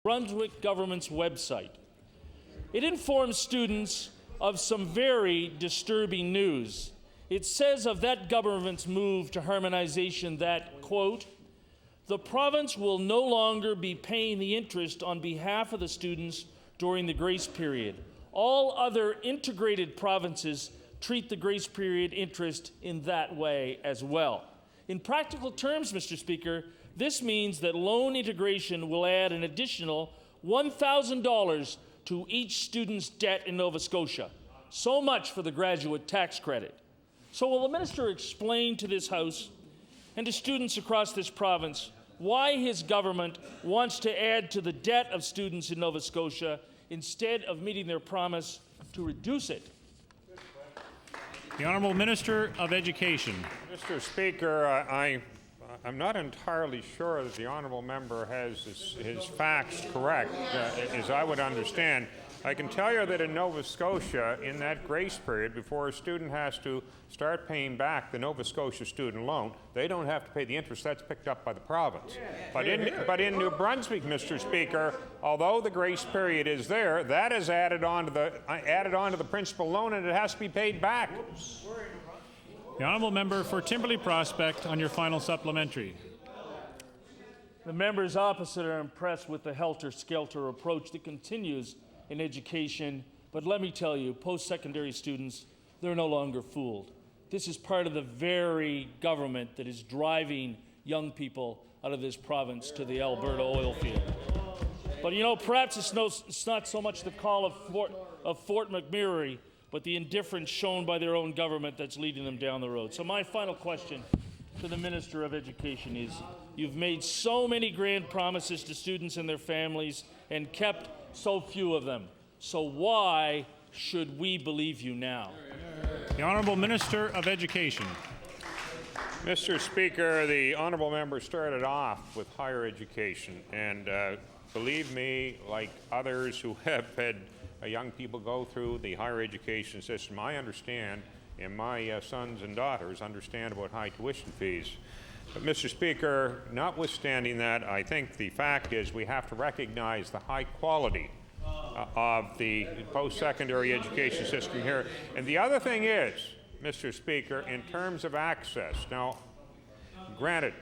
Brunswick government's website. It informs students of some very disturbing news. It says of that government's move to harmonization that, quote, the province will no longer be paying the interest on behalf of the students during the grace period. All other integrated provinces treat the grace period interest in that way as well. In practical terms, Mr. Speaker, this means that loan integration will add an additional $1,000 to each student's debt in Nova Scotia. So much for the graduate tax credit. So will the minister explain to this House and to students across this province why his government wants to add to the debt of students in Nova Scotia instead of meeting their promise to reduce it? The Honourable Minister of Education. Mr. Speaker, I'm not entirely sure that the honourable member has his facts correct, as I would understand. I can tell you that in Nova Scotia, in that grace period, before a student has to start paying back the Nova Scotia student loan, they don't have to pay the interest. That's picked up by the province. But in New Brunswick, Mr. Speaker, although the grace period is there, that is added on to the principal loan, and it has to be paid back. The Honourable Member for Timberley Prospect on your final supplementary. The members opposite are impressed with the helter-skelter approach that continues in education, but let me tell you, post-secondary students, they're no longer fooled. This is part of the very government that is driving young people out of this province to the Alberta oil field. But you know, perhaps it's not so much the call of Fort McMurray, but the indifference shown by their own government that's leading them down the road. So my final question to the Minister of Education is, you've made so many grand promises to students and their families and kept so few of them. So why should we believe you now? The Honourable Minister of Education. Mr. Speaker, the honourable member started off with higher education, and believe me, like others who have had young people go through the higher education system, I understand, and my sons and daughters understand about high tuition fees. But, Mr. Speaker, notwithstanding that, I think the fact is we have to recognize the high quality of the post-secondary education system here. And the other thing is, Mr. Speaker, in terms of access, now, granted,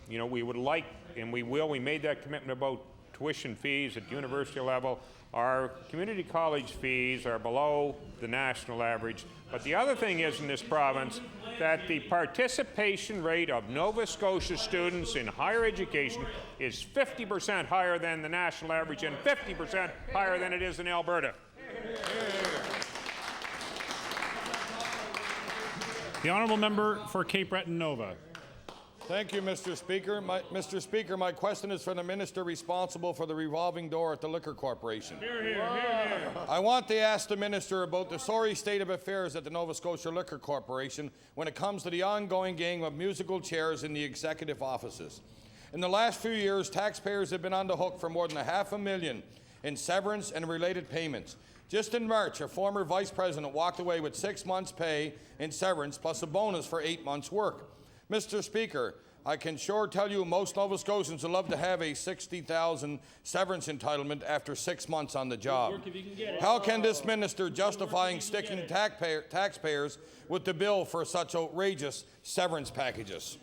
you know, we would like, and we made that commitment about tuition fees at university level. Our community college fees are below the national average. But the other thing is in this province that the participation rate of Nova Scotia students in higher education is 50% higher than the national average and 50% higher than it is in Alberta. The Honourable Member for Cape Breton Nova. Thank you, Mr. Speaker. Mr. Speaker, my question is for the minister responsible for the revolving door at the Liquor Corporation. Hear, hear, hear, hear. I want to ask the minister about the sorry state of affairs at the Nova Scotia Liquor Corporation when it comes to the ongoing game of musical chairs in the executive offices. In the last few years, taxpayers have been on the hook for more than $500,000 in severance and related payments. Just in March, a former vice president walked away with 6 months' pay in severance plus a bonus for 8 months' work. Mr. Speaker, I can sure tell you most Nova Scotians would love to have a $60,000 severance entitlement after 6 months on the job. How can this minister justifying sticking taxpayers with the bill for such outrageous severance packages?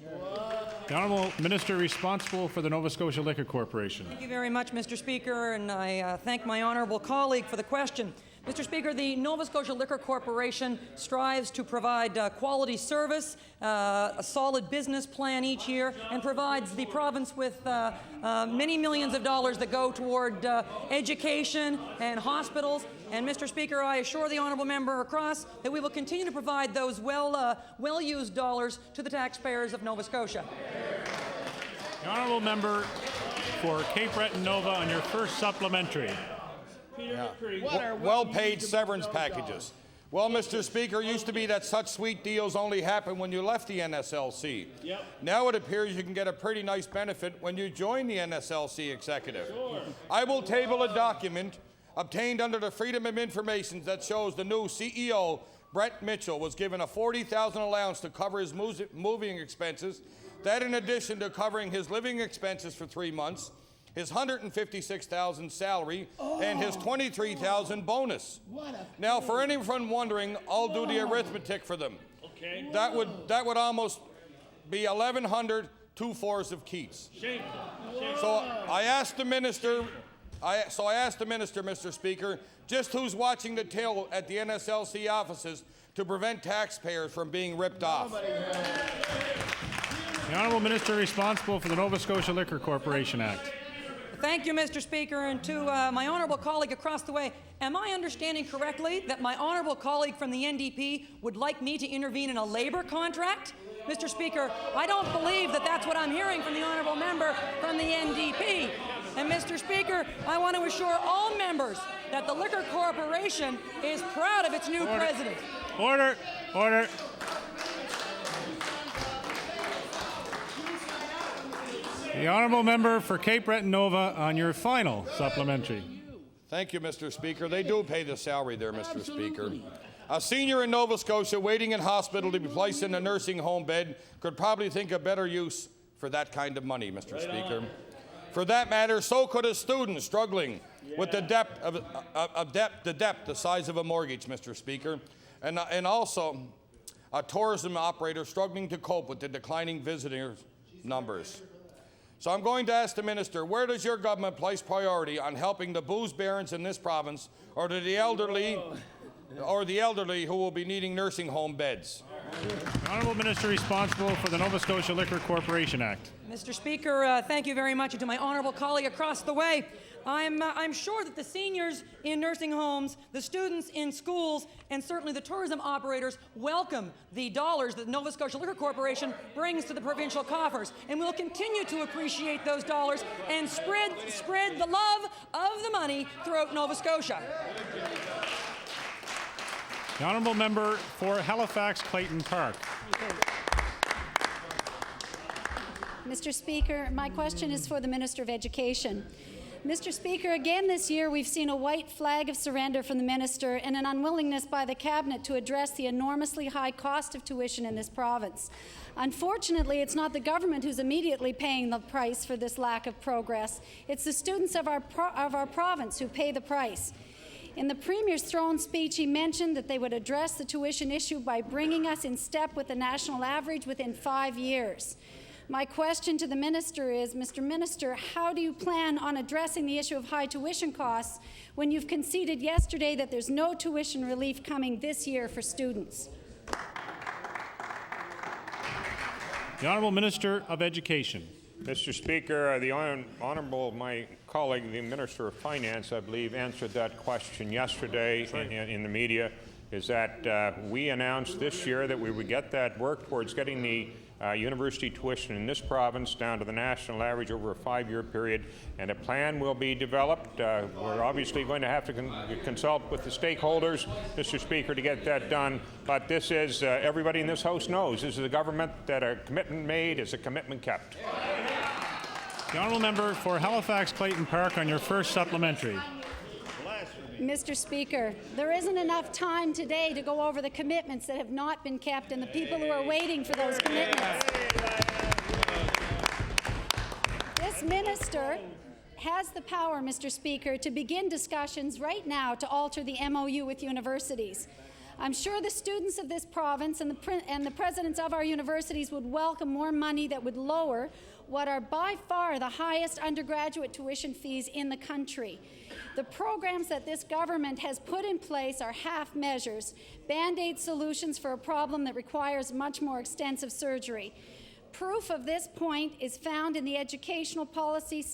The Honourable Minister responsible for the Nova Scotia Liquor Corporation. Thank you very much, Mr. Speaker, and I thank my honourable colleague for the question. Mr. Speaker, the Nova Scotia Liquor Corporation strives to provide quality service, a solid business plan each year, and provides the province with many millions of dollars that go toward education and hospitals. And, Mr. Speaker, I assure the honourable member across that we will continue to provide those well-used dollars to the taxpayers of Nova Scotia. The Honourable Member for Cape Breton Nova on your first supplementary. Yeah. Well-paid severance packages. Well, Mr. Speaker, it used to be that such sweet deals only happened when you left the NSLC. Yep. Now it appears you can get a pretty nice benefit when you join the NSLC executive. Sure. I will table a document obtained under the Freedom of Information that shows the new CEO, Brett Mitchell, was given a $40,000 allowance to cover his moving expenses. That, in addition to covering his living expenses for 3 months, his $156,000 salary, and his $23,000 bonus. Now, for anyone wondering, I'll do the arithmetic for them. Okay. That would almost be 1,100 2/4 of Keats. Shameful. So I asked the minister, Mr. Speaker, just who's watching the till at the NSLC offices to prevent taxpayers from being ripped off. The Honourable Minister responsible for the Nova Scotia Liquor Corporation Act. Thank you, Mr. Speaker, and to my honourable colleague across the way, am I understanding correctly that my honourable colleague from the NDP would like me to intervene in a labour contract? Mr. Speaker, I don't believe that that's what I'm hearing from the honourable member from the NDP. And Mr. Speaker, I want to assure all members that the Liquor Corporation is proud of its new president. Order. Order. The honourable member for Cape Breton Nova on your final supplementary. Thank you, Mr. Speaker. They do pay the salary there, Mr. Speaker. A senior in Nova Scotia waiting in hospital to be placed in a nursing home bed could probably think of better use for that kind of money, Mr. Speaker. For that matter, so could a student struggling with the debt the size of a mortgage, Mr. Speaker, and also a tourism operator struggling to cope with the declining visitor numbers. So I'm going to ask the minister, where does your government place priority on helping the booze barons in this province, or the elderly who will be needing nursing home beds? The Honourable Minister responsible for the Nova Scotia Liquor Corporation Act. Mr. Speaker, thank you very much, and to my honourable colleague across the way. I'm sure that the seniors in nursing homes, the students in schools, and certainly the tourism operators welcome the dollars that the Nova Scotia Liquor Corporation brings to the provincial coffers, and we'll continue to appreciate those dollars and spread the love of the money throughout Nova Scotia. The honourable member for Halifax Clayton Park. Mr. Speaker, my question is for the Minister of Education. Mr. Speaker, again this year we've seen a white flag of surrender from the Minister and an unwillingness by the Cabinet to address the enormously high cost of tuition in this province. Unfortunately, it's not the government who's immediately paying the price for this lack of progress. It's the students of our province who pay the price. In the Premier's throne speech, he mentioned that they would address the tuition issue by bringing us in step with the national average within 5 years. My question to the Minister is, Mr. Minister, how do you plan on addressing the issue of high tuition costs when you've conceded yesterday that there's no tuition relief coming this year for students? The Honourable Minister of Education. Mr. Speaker, the Honourable, my colleague, the Minister of Finance, I believe, answered that question yesterday in the media, is that we announced this year that we would get that work towards getting the university tuition in this province down to the national average over a 5-year period, and a plan will be developed. We're obviously going to have to consult with the stakeholders, Mr. Speaker, to get that done, but this is, everybody in this House knows, this is a government that a commitment made is a commitment kept. The honourable member for Halifax Clayton Park on your first supplementary. Mr. Speaker, there isn't enough time today to go over the commitments that have not been kept and the people who are waiting for those commitments. This minister has the power, Mr. Speaker, to begin discussions right now to alter the MOU with universities. I'm sure the students of this province and the presidents of our universities would welcome more money that would lower what are by far the highest undergraduate tuition fees in the country. The programs that this government has put in place are half measures, band-aid solutions for a problem that requires much more extensive surgery. Proof of this point is found in the Educational Policy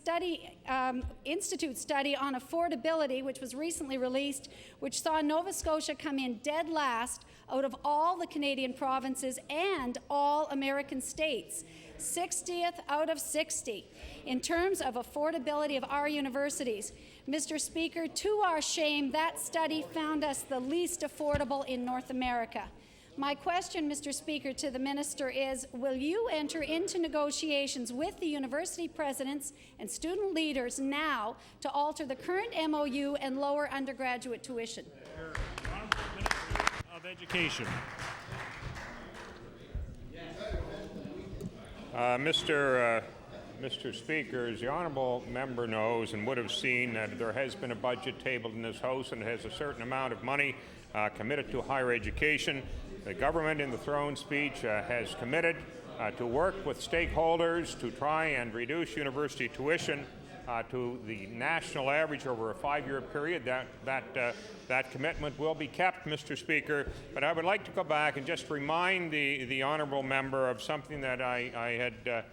Institute study on affordability, which was recently released, which saw Nova Scotia come in dead last out of all the Canadian provinces and all American states. 60th out of 60 in terms of affordability of our universities. Mr. Speaker, to our shame, that study found us the least affordable in North America. My question, Mr. Speaker, to the Minister is, will you enter into negotiations with the university presidents and student leaders now to alter the current MOU and lower undergraduate tuition? Minister of Education. Mr. Speaker, as the honourable member knows and would have seen, that there has been a budget tabled in this House and has a certain amount of money committed to higher education. The government in the throne speech has committed to work with stakeholders to try and reduce university tuition to the national average over a 5-year period. That commitment will be kept, Mr. Speaker. But I would like to go back and just remind the honourable member of something that I had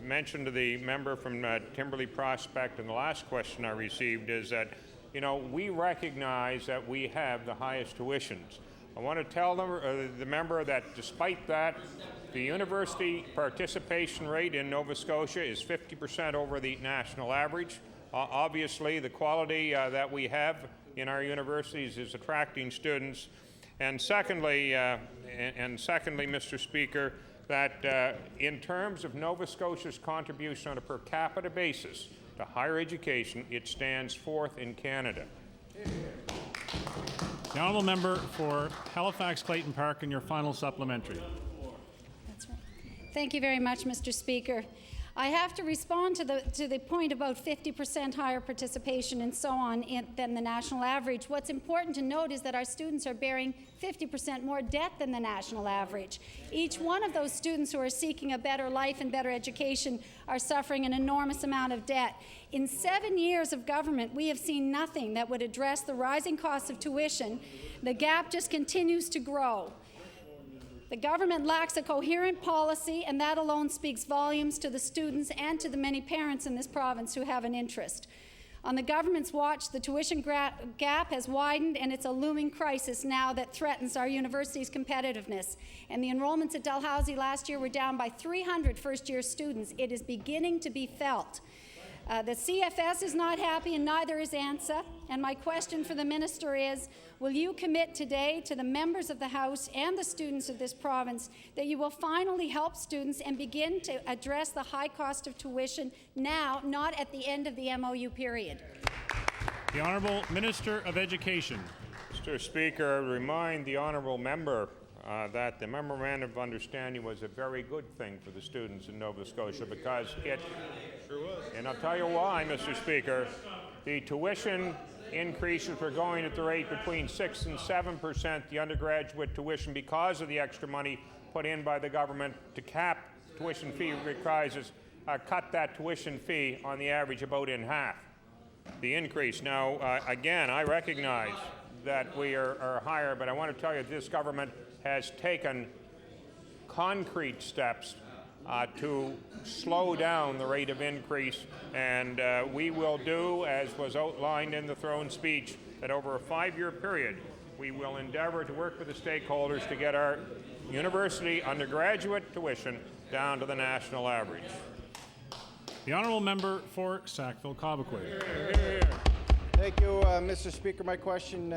mentioned to the member from Timberley Prospect in the last question I received, is that, you know, we recognize that we have the highest tuitions. I want to tell the member that despite that, the university participation rate in Nova Scotia is 50% over the national average. Obviously, the quality that we have in our universities is attracting students. And secondly, Mr. Speaker, that in terms of Nova Scotia's contribution on a per capita basis to higher education, it stands fourth in Canada. The honourable member for Halifax Clayton Park and your final supplementary. That's right. Thank you very much, Mr. Speaker. I have to respond to the point about 50% higher participation and so on than the national average. What's important to note is that our students are bearing 50% more debt than the national average. Each one of those students who are seeking a better life and better education are suffering an enormous amount of debt. In 7 years of government, we have seen nothing that would address the rising cost of tuition. The gap just continues to grow. The government lacks a coherent policy, and that alone speaks volumes to the students and to the many parents in this province who have an interest. On the government's watch, the tuition gap has widened, and it's a looming crisis now that threatens our university's competitiveness. And the enrollments at Dalhousie last year were down by 300 first-year students. It is beginning to be felt. The CFS is not happy, and neither is ANSA. And my question for the minister is, will you commit today to the members of the House and the students of this province that you will finally help students and begin to address the high cost of tuition now, not at the end of the MOU period? The Honourable Minister of Education. Mr. Speaker, I remind the honourable member that the Memorandum of Understanding was a very good thing for the students in Nova Scotia, because it sure was. And I'll tell you why, Mr. Speaker. The tuition increases were going at the rate between 6 and 7%, the undergraduate tuition, because of the extra money put in by the government to cap tuition fee rises, cut that tuition fee on the average about in half, the increase. Now, again, I recognize that we are higher, but I want to tell you this government has taken concrete steps to slow down the rate of increase, and we will do, as was outlined in the throne speech, that over a 5-year period we will endeavour to work with the stakeholders to get our university undergraduate tuition down to the national average. The honourable member for Sackville-Cobequid. Thank you, Mr. Speaker. My question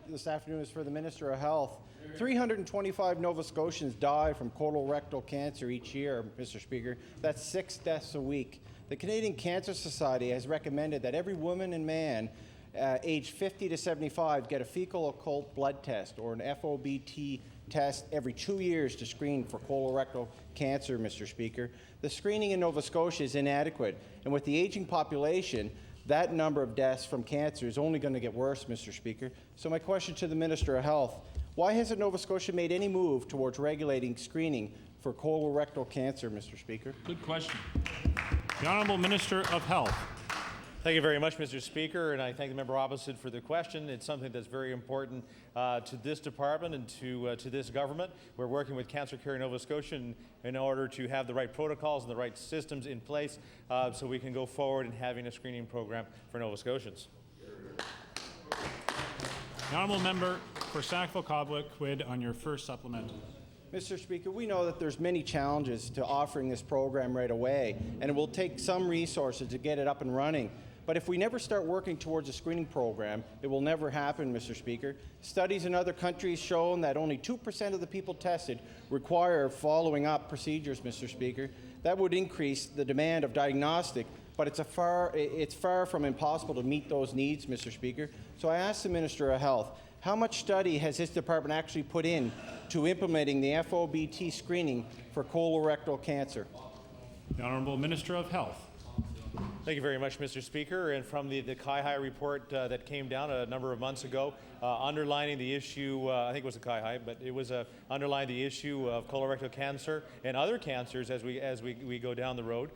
this afternoon is for the Minister of Health. 325 Nova Scotians die from colorectal cancer each year, Mr. Speaker. That's 6 deaths a week. The Canadian Cancer Society has recommended that every woman and man aged 50 to 75 get a fecal occult blood test or an FOBT test every 2 years to screen for colorectal cancer, Mr. Speaker. The screening in Nova Scotia is inadequate, and with the aging population, that number of deaths from cancer is only going to get worse, Mr. Speaker. So my question to the Minister of Health, why hasn't Nova Scotia made any move towards regulating screening for colorectal cancer, Mr. Speaker? Good question. The Honourable Minister of Health. Thank you very much, Mr. Speaker, and I thank the member opposite for the question. It's something that's very important to this department and to this government. We're working with Cancer Care Nova Scotia in order to have the right protocols and the right systems in place so we can go forward in having a screening program for Nova Scotians. The honourable member for Sackville-Cobequid on your first supplemental. Mr. Speaker, we know that there's many challenges to offering this program right away, and it will take some resources to get it up and running. But if we never start working towards a screening program, it will never happen, Mr. Speaker. Studies in other countries show that only 2% of the people tested require following up procedures, Mr. Speaker. That would increase the demand of diagnostic, but it's far from impossible to meet those needs, Mr. Speaker. So I ask the Minister of Health, how much study has this department actually put in to implementing the FOBT screening for colorectal cancer? The Honourable Minister of Health. Thank you very much, Mr. Speaker. And from the Kai report that came down a number of months ago, underlining the issue, I think it was the Kai, but it was underlining the issue of colorectal cancer and other cancers as we go down the road.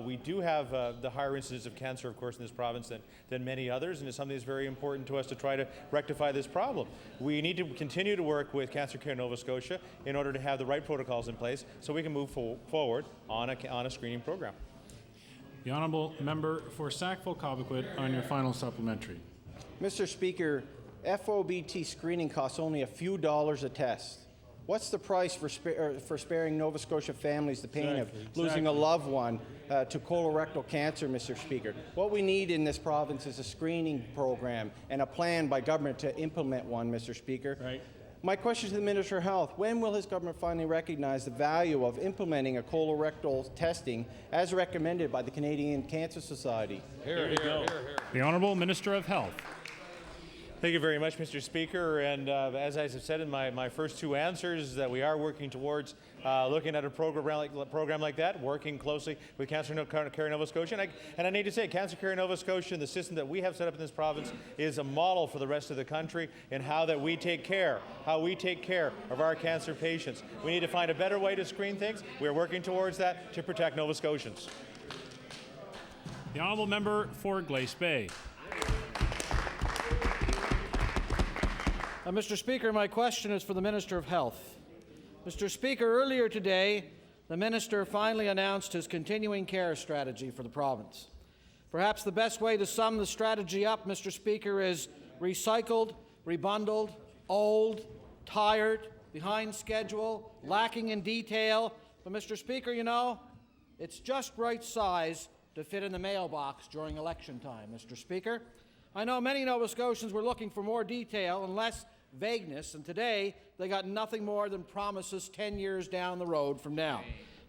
We do have the higher incidence of cancer, of course, in this province than many others, and it's something that's very important to us to try to rectify this problem. We need to continue to work with Cancer Care Nova Scotia in order to have the right protocols in place so we can move forward on a screening program. The Honourable Member for Sackville-Cobequid on your final supplementary. Mr. Speaker, FOBT screening costs only a few dollars a test. What's the price for sparing Nova Scotia families the pain of losing a loved one to colorectal cancer, Mr. Speaker? What we need in this province is a screening program and a plan by government to implement one, Mr. Speaker. Right. My question to the Minister of Health, when will his government finally recognize the value of implementing a colorectal testing as recommended by the Canadian Cancer Society? Here, here, here, here. The Honourable Minister of Health. Thank you very much, Mr. Speaker. And as I said in my first two answers, that we are working towards looking at a program like that, working closely with Cancer Care Nova Scotia. And I need to say, Cancer Care Nova Scotia and the system that we have set up in this province is a model for the rest of the country in how we take care of our cancer patients. We need to find a better way to screen things. We're working towards that to protect Nova Scotians. The Honourable Member for Glace Bay. Mr. Speaker, my question is for the Minister of Health. Mr. Speaker, earlier today, the Minister finally announced his continuing care strategy for the province. Perhaps the best way to sum the strategy up, Mr. Speaker, is recycled, rebundled, old, tired, behind schedule, lacking in detail. But, Mr. Speaker, you know, it's just right size to fit in the mailbox during election time, Mr. Speaker. I know many Nova Scotians were looking for more detail and less vagueness, and today they got nothing more than promises 10 years down the road from now.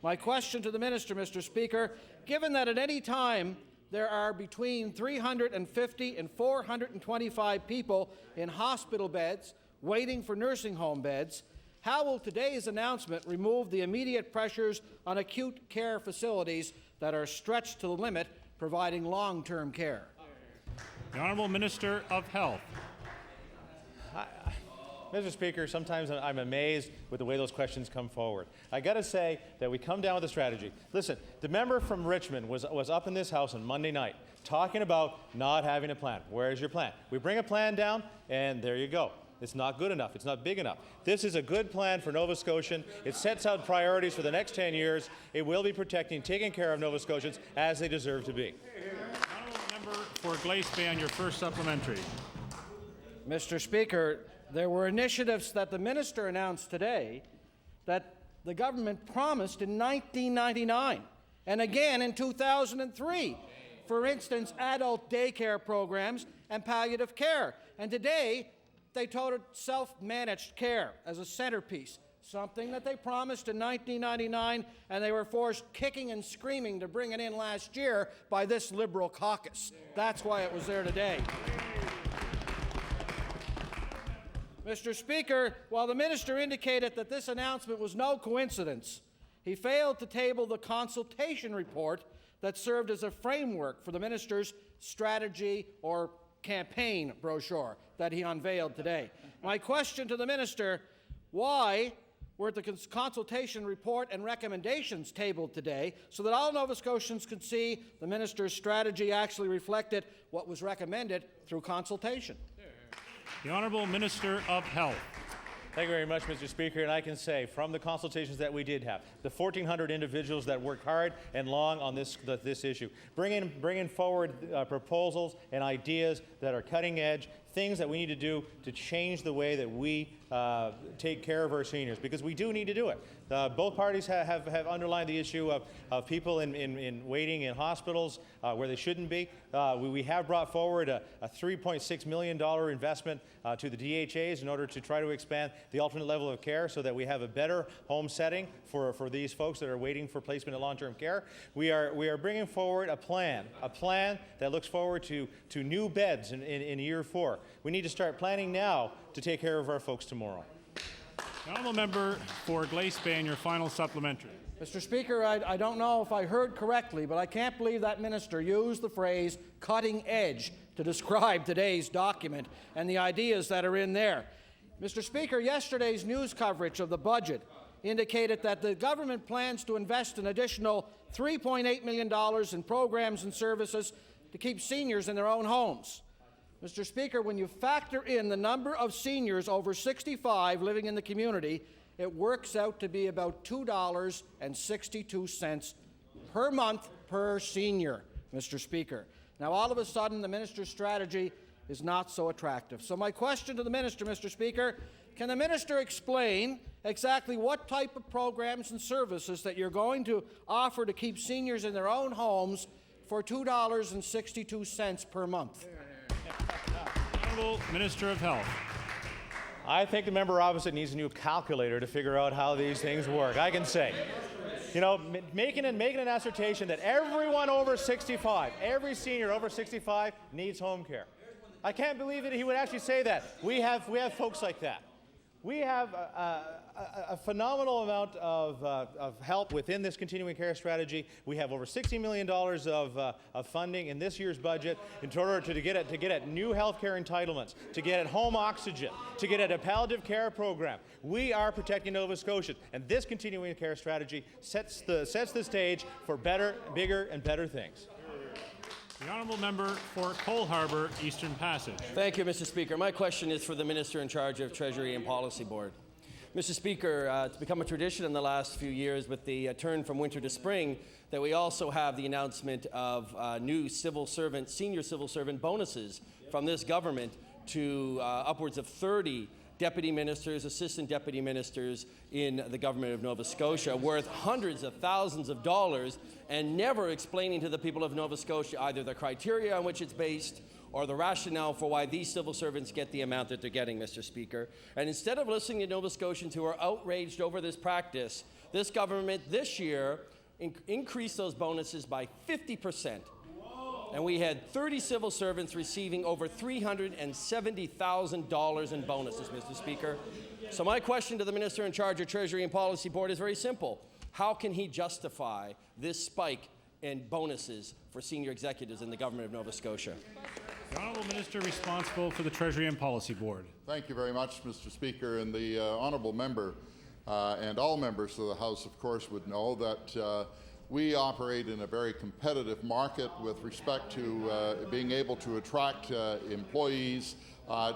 My question to the Minister, Mr. Speaker, given that at any time there are between 350 and 425 people in hospital beds waiting for nursing home beds, how will today's announcement remove the immediate pressures on acute care facilities that are stretched to the limit, providing long-term care? The Honourable Minister of Health. Mr. Speaker, sometimes I'm amazed with the way those questions come forward. I got to say that we come down with a strategy. Listen, the member from Richmond was up in this House on Monday night talking about not having a plan. Where is your plan? We bring a plan down, and there you go. It's not good enough. It's not big enough. This is a good plan for Nova Scotian. It sets out priorities for the next 10 years. It will be protecting, taking care of Nova Scotians as they deserve to be. Honourable Member for Glace Bay on your first supplementary. Mr. Speaker, there were initiatives that the Minister announced today that the government promised in 1999 and again in 2003. For instance, adult daycare programs and palliative care. And today, they touted self-managed care as a centerpiece, something that they promised in 1999, and they were forced kicking and screaming to bring it in last year by this Liberal caucus. That's why it was there today. Mr. Speaker, while the Minister indicated that this announcement was no coincidence, he failed to table the consultation report that served as a framework for the Minister's strategy or campaign brochure that he unveiled today. My question to the Minister, why weren't the consultation report and recommendations tabled today so that all Nova Scotians could see the Minister's strategy actually reflected what was recommended through consultation? The Honourable Minister of Health. Thank you very much, Mr. Speaker. And I can say, from the consultations that we did have, the 1,400 individuals that worked hard and long on this issue, bringing forward proposals and ideas that are cutting edge, things that we need to do to change the way that we take care of our seniors, because we do need to do it. Both parties have underlined the issue of people in waiting in hospitals where they shouldn't be. We have brought forward a $3.6 million investment to the DHAs in order to try to expand the alternate level of care so that we have a better home setting for these folks that are waiting for placement in long-term care. We are bringing forward a plan that looks forward to new beds in year 4. We need to start planning now to take care of our folks tomorrow. The Honourable Member for Glace Bay and your final supplementary. Mr. Speaker, I don't know if I heard correctly, but I can't believe that minister used the phrase cutting edge to describe today's document and the ideas that are in there. Mr. Speaker, yesterday's news coverage of the budget indicated that the government plans to invest an additional $3.8 million in programs and services to keep seniors in their own homes. Mr. Speaker, when you factor in the number of seniors over 65 living in the community, it works out to be about $2.62 per month per senior, Mr. Speaker. Now, all of a sudden, the minister's strategy is not so attractive. So my question to the minister, Mr. Speaker, can the minister explain exactly what type of programs and services that you're going to offer to keep seniors in their own homes for $2.62 per month? Honourable Minister of Health. I think the member opposite needs a new calculator to figure out how these things work. I can say, you know, making an assertion that everyone over 65, every senior over 65 needs home care. I can't believe that he would actually say that. We have folks like that. We have a phenomenal amount of help within this continuing care strategy. We have over $60 million of funding in this year's budget in order to get at new health care entitlements, to get at home oxygen, to get at a palliative care program. We are protecting Nova Scotia, and this continuing care strategy sets the stage for better, bigger, and better things. The honourable member for Cole Harbour, Eastern Passage. Thank you, Mr. Speaker. My question is for the Minister in charge of Treasury and Policy Board. Mr. Speaker, it's become a tradition in the last few years with the turn from winter to spring that we also have the announcement of new senior civil servant bonuses from this government to upwards of 30 deputy ministers, assistant deputy ministers in the government of Nova Scotia, worth hundreds of thousands of dollars, and never explaining to the people of Nova Scotia either the criteria on which it's based or the rationale for why these civil servants get the amount that they're getting, Mr. Speaker. And instead of listening to Nova Scotians who are outraged over this practice, this government this year increased those bonuses by 50%. And we had 30 civil servants receiving over $370,000 in bonuses, Mr. Speaker. So my question to the Minister in charge of Treasury and Policy Board is very simple. How can he justify this spike in bonuses for senior executives in the government of Nova Scotia? The Honourable Minister responsible for the Treasury and Policy Board. Thank you very much, Mr. Speaker. And the honourable member and all members of the House, of course, would know that we operate in a very competitive market with respect to being able to attract employees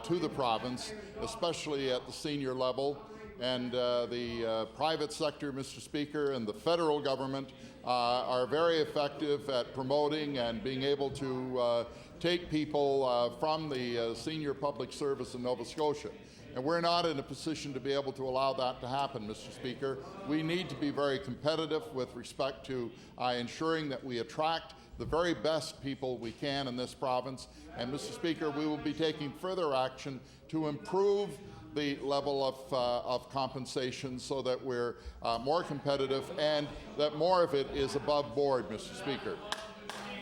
to the province, especially at the senior level. And the private sector, Mr. Speaker, and the federal government are very effective at promoting and being able to take people from the senior public service in Nova Scotia. And we're not in a position to be able to allow that to happen, Mr. Speaker. We need to be very competitive with respect to ensuring that we attract the very best people we can in this province. And, Mr. Speaker, we will be taking further action to improve the level of compensation so that we're more competitive and that more of it is above board, Mr. Speaker.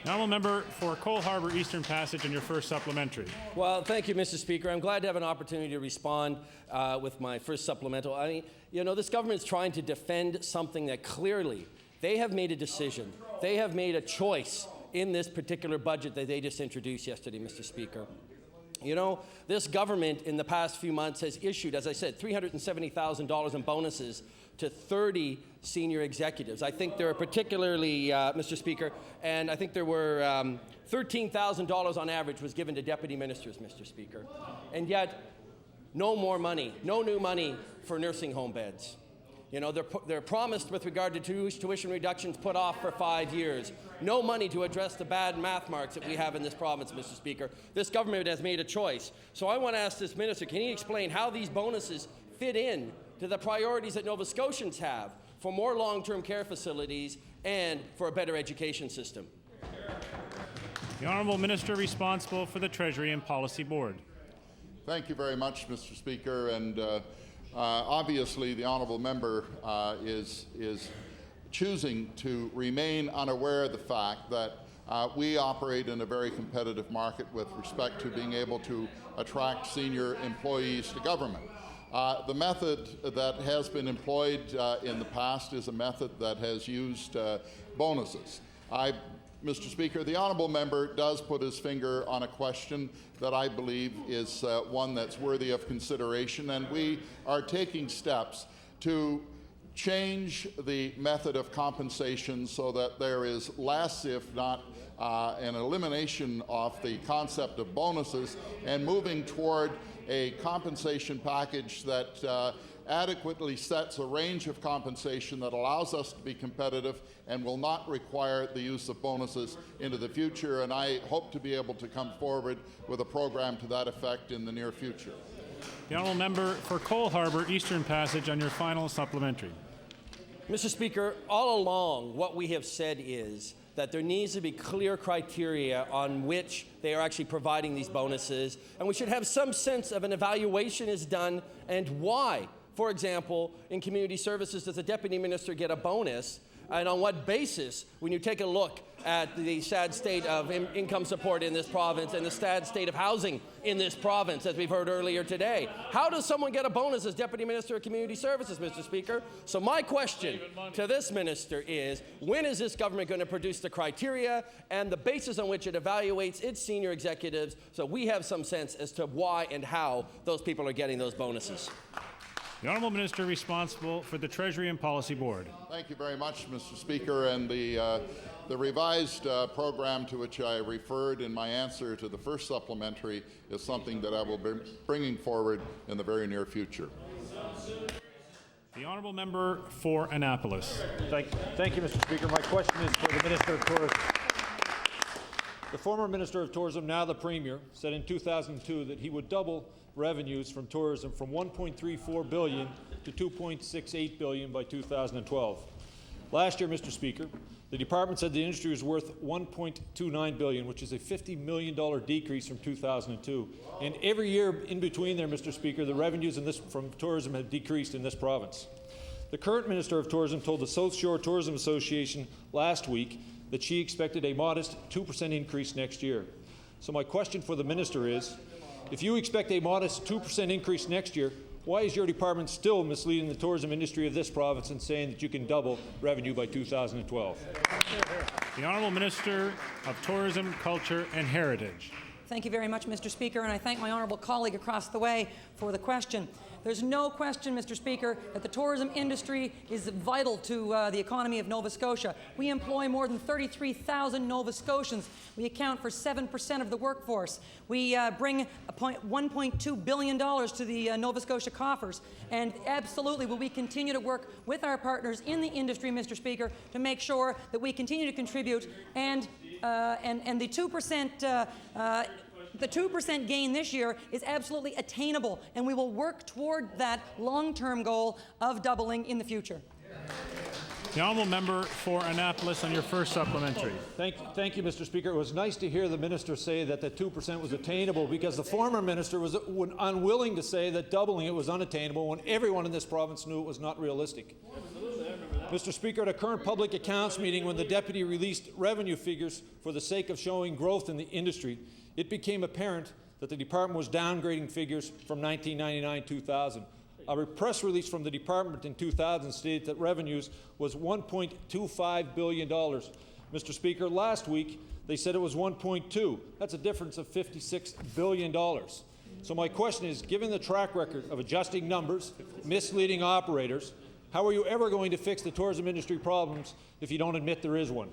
Honourable member for Cole Harbour, Eastern Passage, and your first supplementary. Well, thank you, Mr. Speaker. I'm glad to have an opportunity to respond with my first supplemental. I mean, you know, this government is trying to defend something that clearly they have made a decision. They have made a choice in this particular budget that they just introduced yesterday, Mr. Speaker. You know, this government in the past few months has issued, as I said, $370,000 in bonuses to 30 senior executives. I think there are particularly, Mr. Speaker, and I think there were $13,000 on average was given to deputy ministers, Mr. Speaker. And yet, no more money, no new money for nursing home beds. You know, they're promised with regard to tuition reductions put off for 5 years. No money to address the bad math marks that we have in this province, Mr. Speaker. This government has made a choice. So I want to ask this minister, can he explain how these bonuses fit in to the priorities that Nova Scotians have for more long-term care facilities and for a better education system? The Honourable Minister responsible for the Treasury and Policy Board. Thank you very much, Mr. Speaker. And obviously, the honourable member is choosing to remain unaware of the fact that we operate in a very competitive market with respect to being able to attract senior employees to government. The method that has been employed in the past is a method that has used bonuses. Mr. Speaker, the honourable member does put his finger on a question that I believe is one that's worthy of consideration, and we are taking steps to change the method of compensation so that there is less, if not an elimination of the concept of bonuses, and moving toward a compensation package that adequately sets a range of compensation that allows us to be competitive and will not require the use of bonuses into the future. And I hope to be able to come forward with a program to that effect in the near future. The honourable member for Cole Harbour, Eastern Passage, on your final supplementary. Mr. Speaker, all along what we have said is that there needs to be clear criteria on which they are actually providing these bonuses, and we should have some sense of an evaluation is done and why. For example, in community services, does the deputy minister get a bonus, and on what basis? When you take a look at the sad state of income support in this province and the sad state of housing in this province, as we've heard earlier today, how does someone get a bonus as deputy minister of community services, Mr. Speaker? So my question to this minister is, when is this government going to produce the criteria and the basis on which it evaluates its senior executives so we have some sense as to why and how those people are getting those bonuses? The Honourable Minister responsible for the Treasury and Policy Board. Thank you very much, Mr. Speaker. And the revised program to which I referred in my answer to the first supplementary is something that I will be bringing forward in the very near future. The Honourable Member for Annapolis. Thank you, Mr. Speaker. My question is for the Minister of Tourism. The former Minister of Tourism, now the Premier, said in 2002 that he would double revenues from tourism from $1.34 billion to $2.68 billion by 2012. Last year, Mr. Speaker, the department said the industry was worth $1.29 billion, which is a $50 million decrease from 2002. And every year in between there, Mr. Speaker, the revenues from tourism have decreased in this province. The current Minister of Tourism told the South Shore Tourism Association last week that she expected a modest 2% increase next year. So my question for the Minister is, if you expect a modest 2% increase next year, why is your department still misleading the tourism industry of this province and saying that you can double revenue by 2012? The Honourable Minister of Tourism, Culture and Heritage. Thank you very much, Mr. Speaker, and I thank my honourable colleague across the way for the question. There's no question, Mr. Speaker, that the tourism industry is vital to the economy of Nova Scotia. We employ more than 33,000 Nova Scotians. We account for 7% of the workforce. We bring $1.2 billion to the Nova Scotia coffers. And absolutely will we continue to work with our partners in the industry, Mr. Speaker, to make sure that we continue to contribute and the 2% the 2% gain this year is absolutely attainable, and we will work toward that long-term goal of doubling in the future. The Honourable Member for Annapolis on your first supplementary. Thank you, Mr. Speaker. It was nice to hear the Minister say that the 2% was attainable, because the former Minister was unwilling to say that doubling it was unattainable when everyone in this province knew it was not realistic. Mr. Speaker, at a current public accounts meeting when the Deputy released revenue figures for the sake of showing growth in the industry, it became apparent that the department was downgrading figures from 1999-2000. A press release from the department in 2000 stated that revenues was $1.25 billion. Mr. Speaker, last week they said it was 1.2. That's a difference of $56 billion. So my question is, given the track record of adjusting numbers, misleading operators, how are you ever going to fix the tourism industry problems if you don't admit there is one?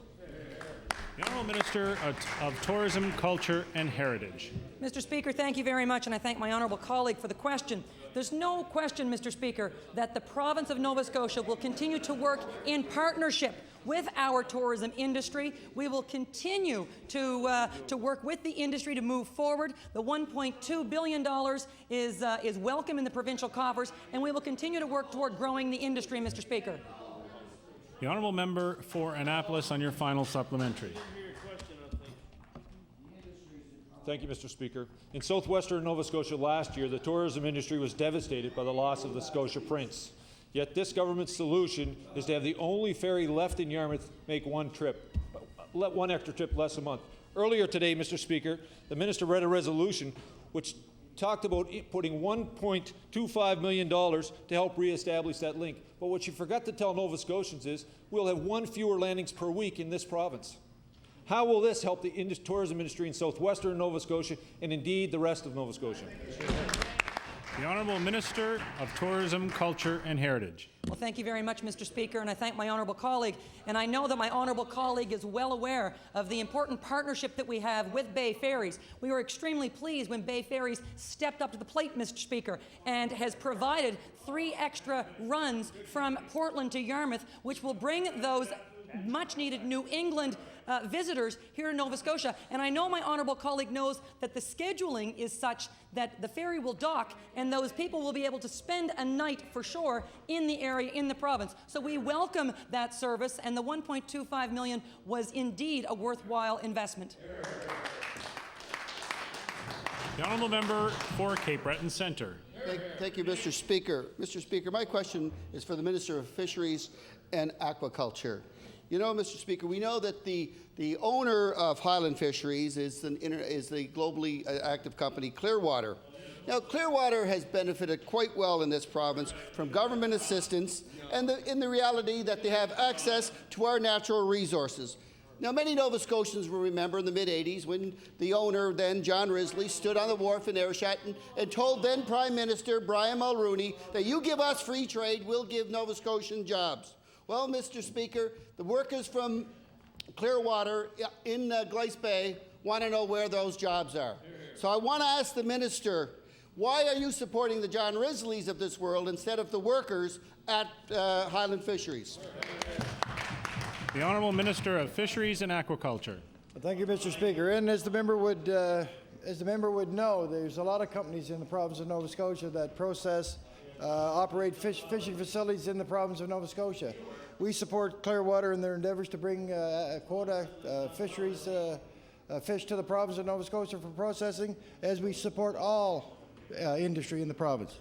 The Honourable Minister of Tourism, Culture and Heritage. Mr. Speaker, thank you very much, and I thank my honourable colleague for the question. There's no question, Mr. Speaker, that the province of Nova Scotia will continue to work in partnership with our tourism industry. We will continue to work with the industry to move forward. The $1.2 billion is welcome in the provincial coffers, and we will continue to work toward growing the industry, Mr. Speaker. The Honourable Member for Annapolis on your final supplementary. Thank you, Mr. Speaker. In southwestern Nova Scotia last year, the tourism industry was devastated by the loss of the Scotia Prince. Yet this government's solution is to have the only ferry left in Yarmouth make one extra trip less a month. Earlier today, Mr. Speaker, the minister read a resolution which talked about putting $1.25 million to help reestablish that link. But what you forgot to tell Nova Scotians is we'll have one fewer landings per week in this province. How will this help the tourism industry in southwestern Nova Scotia and indeed the rest of Nova Scotia? The Honourable Minister of Tourism, Culture and Heritage. Well, thank you very much, Mr. Speaker, and I thank my honourable colleague. And I know that my honourable colleague is well aware of the important partnership that we have with Bay Ferries. We were extremely pleased when Bay Ferries stepped up to the plate, Mr. Speaker, and has provided 3 extra runs from Portland to Yarmouth, which will bring those much-needed New England visitors here in Nova Scotia. And I know my honourable colleague knows that the scheduling is such that the ferry will dock and those people will be able to spend a night for sure in the area, in the province. So we welcome that service, and the $1.25 million was indeed a worthwhile investment. The Honourable Member for Cape Breton Centre. Thank you, Mr. Speaker. Mr. Speaker, my question is for the Minister of Fisheries and Aquaculture. You know, Mr. Speaker, we know that the owner of Highland Fisheries is the globally active company Clearwater. Now, Clearwater has benefited quite well in this province from government assistance and in the reality that they have access to our natural resources. Now, many Nova Scotians will remember in the mid-'80s when the owner, then John Risley, stood on the wharf in Ayrshire and told then Prime Minister Brian Mulroney that you give us free trade, we'll give Nova Scotian jobs. Well, Mr. Speaker, the workers from Clearwater in Glace Bay want to know where those jobs are. So I want to ask the Minister, why are you supporting the John Risleys of this world instead of the workers at Highland Fisheries? The Honourable Minister of Fisheries and Aquaculture. Thank you, Mr. Speaker. And as the member would know, there's a lot of companies in the province of Nova Scotia that operate fishing facilities in the province of Nova Scotia. We support Clearwater in their endeavours to bring quota fisheries fish to the province of Nova Scotia for processing, as we support all industry in the province.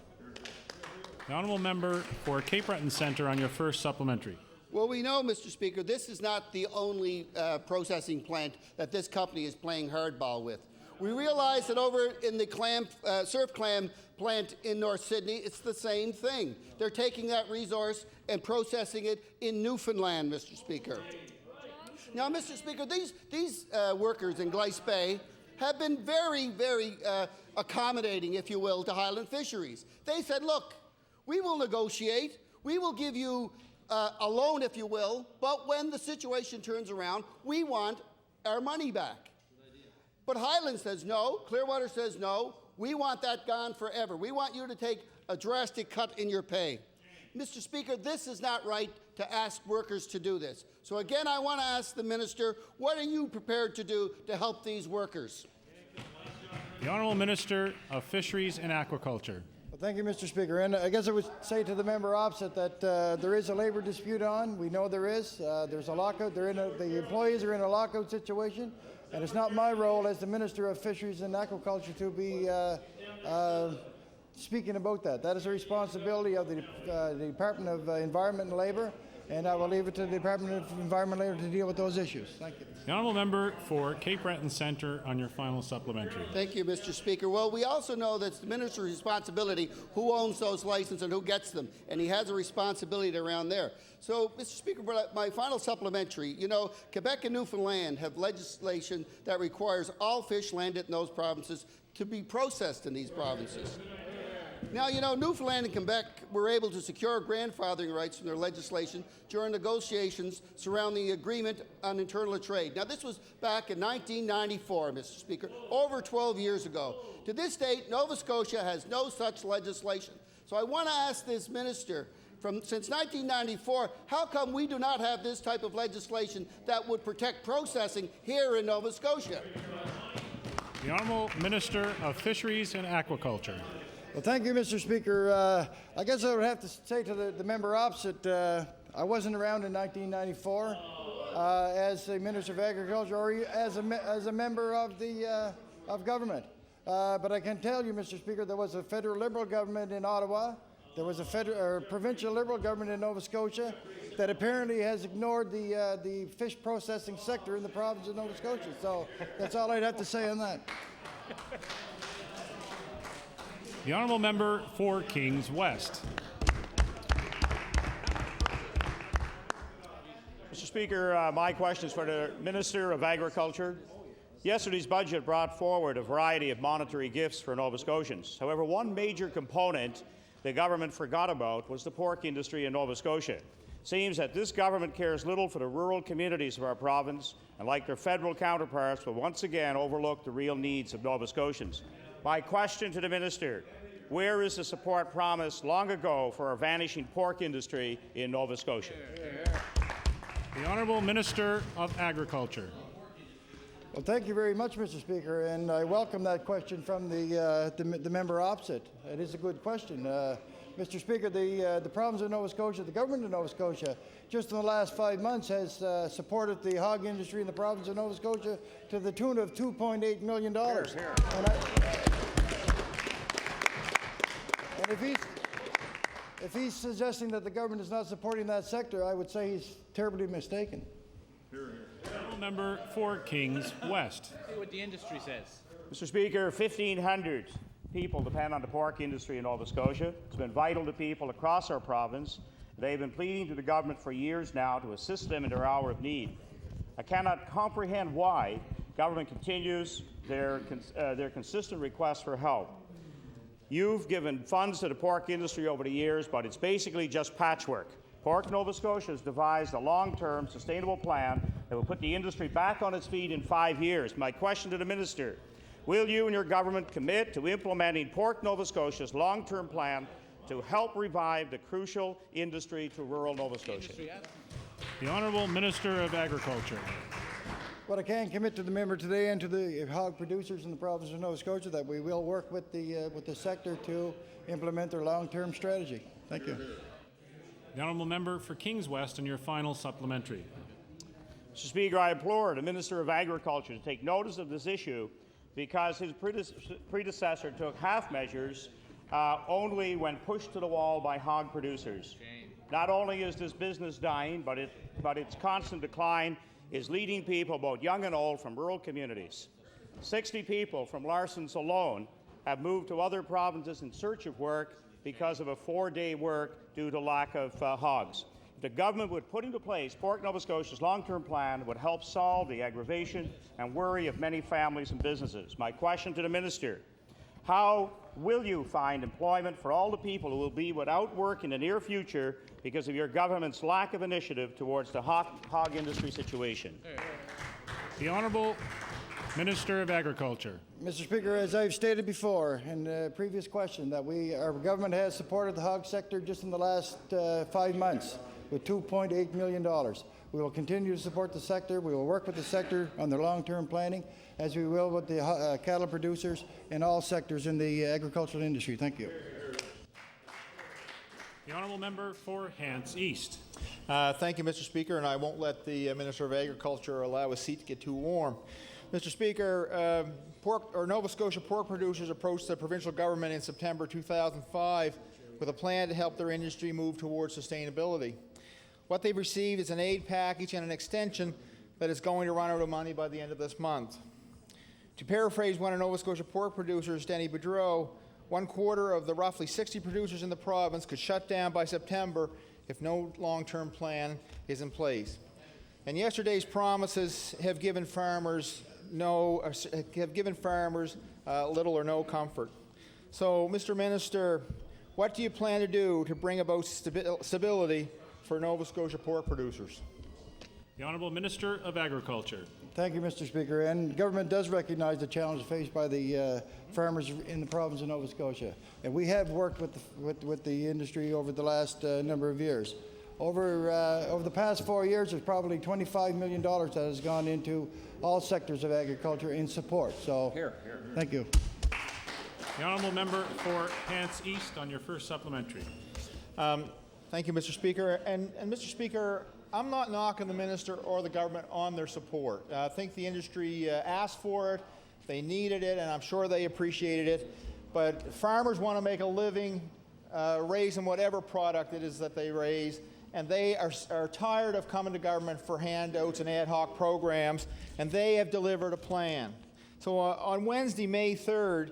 The Honourable Member for Cape Breton Centre on your first supplementary. Well, we know, Mr. Speaker, this is not the only processing plant that this company is playing hardball with. We realize that over in the surf clam plant in North Sydney, it's the same thing. They're taking that resource and processing it in Newfoundland, Mr. Speaker. Now, Mr. Speaker, these workers in Glace Bay have been very, very accommodating, if you will, to Highland Fisheries. They said, look, we will negotiate, we will give you a loan, if you will, but when the situation turns around, we want our money back. But Highland says no, Clearwater says no, we want that gone forever. We want you to take a drastic cut in your pay. Mr. Speaker, this is not right to ask workers to do this. So again, I want to ask the Minister, what are you prepared to do to help these workers? The Honourable Minister of Fisheries and Aquaculture. Well, thank you, Mr. Speaker. And I guess I would say to the member opposite that there is a labour dispute on. We know there is. There's a lockout. The employees are in a lockout situation. And it's not my role as the Minister of Fisheries and Aquaculture to be speaking about that. That is a responsibility of the Department of Environment and Labour, and I will leave it to the Department of Environment and Labour to deal with those issues. Thank you. The Honourable Member for Cape Breton Centre on your final supplementary. Thank you, Mr. Speaker. Well, we also know that it's the Minister's responsibility who owns those licenses and who gets them, and he has a responsibility around there. So, Mr. Speaker, my final supplementary, you know, Quebec and Newfoundland have legislation that requires all fish landed in those provinces to be processed in these provinces. Now, you know, Newfoundland and Quebec were able to secure grandfathering rights from their legislation during negotiations surrounding the Agreement on Internal Trade. Now, this was back in 1994, Mr. Speaker, over 12 years ago. To this date, Nova Scotia has no such legislation. So I want to ask this minister, since 1994, how come we do not have this type of legislation that would protect processing here in Nova Scotia? The Honourable Minister of Fisheries and Aquaculture. Well, thank you, Mr. Speaker. I guess I would have to say to the member opposite, I wasn't around in 1994 as a Minister of Agriculture or as a member of government. But I can tell you, Mr. Speaker, there was a federal Liberal government in Ottawa. There was a provincial Liberal government in Nova Scotia that apparently has ignored the fish processing sector in the province of Nova Scotia. So that's all I'd have to say on that. The honourable member for Kings West. Mr. Speaker, my question is for the Minister of Agriculture. Yesterday's budget brought forward a variety of monetary gifts for Nova Scotians. However, one major component the government forgot about was the pork industry in Nova Scotia. It seems that this government cares little for the rural communities of our province, and like their federal counterparts, will once again overlook the real needs of Nova Scotians. My question to the Minister: where is the support promised long ago for our vanishing pork industry in Nova Scotia? The Honourable Minister of Agriculture. Well, thank you very much, Mr. Speaker, and I welcome that question from the member opposite. It is a good question. Mr. Speaker, the province of Nova Scotia, the government of Nova Scotia, just in the last 5 months has supported the hog industry in the province of Nova Scotia to the tune of $2.8 million. Here, here. And if he's suggesting that the government is not supporting that sector, I would say he's terribly mistaken. Honourable member for Kings West. See what the industry says. Mr. Speaker, 1,500 people depend on the pork industry in Nova Scotia. It's been vital to people across our province. They've been pleading to the government for years now to assist them in their hour of need. I cannot comprehend why government continues their consistent requests for help. You've given funds to the pork industry over the years, but it's basically just patchwork. Pork Nova Scotia has devised a long-term sustainable plan that will put the industry back on its feet in 5 years. My question to the Minister: will you and your government commit to implementing Pork Nova Scotia's long-term plan to help revive the crucial industry to rural Nova Scotia? The Honourable Minister of Agriculture. What I can commit to the member today and to the hog producers in the province of Nova Scotia that we will work with the sector to implement their long-term strategy. Thank you. The Honourable Member for Kings West and your final supplementary. Mr. Speaker, I implore the Minister of Agriculture to take notice of this issue because his predecessor took half measures only when pushed to the wall by hog producers. Not only is this business dying, but its constant decline is leading people, both young and old, from rural communities. 60 people from Larson's alone have moved to other provinces in search of work because of a 4-day work due to lack of hogs. If the government would put into place Pork Nova Scotia's long-term plan, it would help solve the aggravation and worry of many families and businesses. My question to the Minister: how will you find employment for all the people who will be without work in the near future because of your government's lack of initiative towards the hog industry situation? The Honourable Minister of Agriculture. Mr. Speaker, as I've stated before in the previous question, that our government has supported the hog sector just in the last 5 months with $2.8 million. We will continue to support the sector. We will work with the sector on their long-term planning, as we will with the cattle producers and all sectors in the agricultural industry. Thank you. The Honourable Member for Hants East. Thank you, Mr. Speaker, and I won't let the Minister of Agriculture allow his seat to get too warm. Mr. Speaker, Nova Scotia pork producers approached the provincial government in September 2005 with a plan to help their industry move towards sustainability. What they've received is an aid package and an extension that is going to run out of money by the end of this month. To paraphrase one of Nova Scotia pork producers, Denny Boudreau, 1/4 of the roughly 60 producers in the province could shut down by September if no long-term plan is in place. And yesterday's promises have given farmers little or no comfort. So, Mr. Minister, what do you plan to do to bring about stability for Nova Scotia pork producers? The Honourable Minister of Agriculture. Thank you, Mr. Speaker. And government does recognize the challenges faced by the farmers in the province of Nova Scotia. And we have worked with the industry over the last number of years. Over the past 4 years, there's probably $25 million that has gone into all sectors of agriculture in support. So, thank you. The Honourable Member for Hants East on your first supplementary. Thank you, Mr. Speaker. And Mr. Speaker, I'm not knocking the minister or the government on their support. I think the industry asked for it, they needed it, and I'm sure they appreciated it. But farmers want to make a living raising whatever product it is that they raise, and they are tired of coming to government for handouts and ad hoc programs, and they have delivered a plan. So on Wednesday, May 3rd,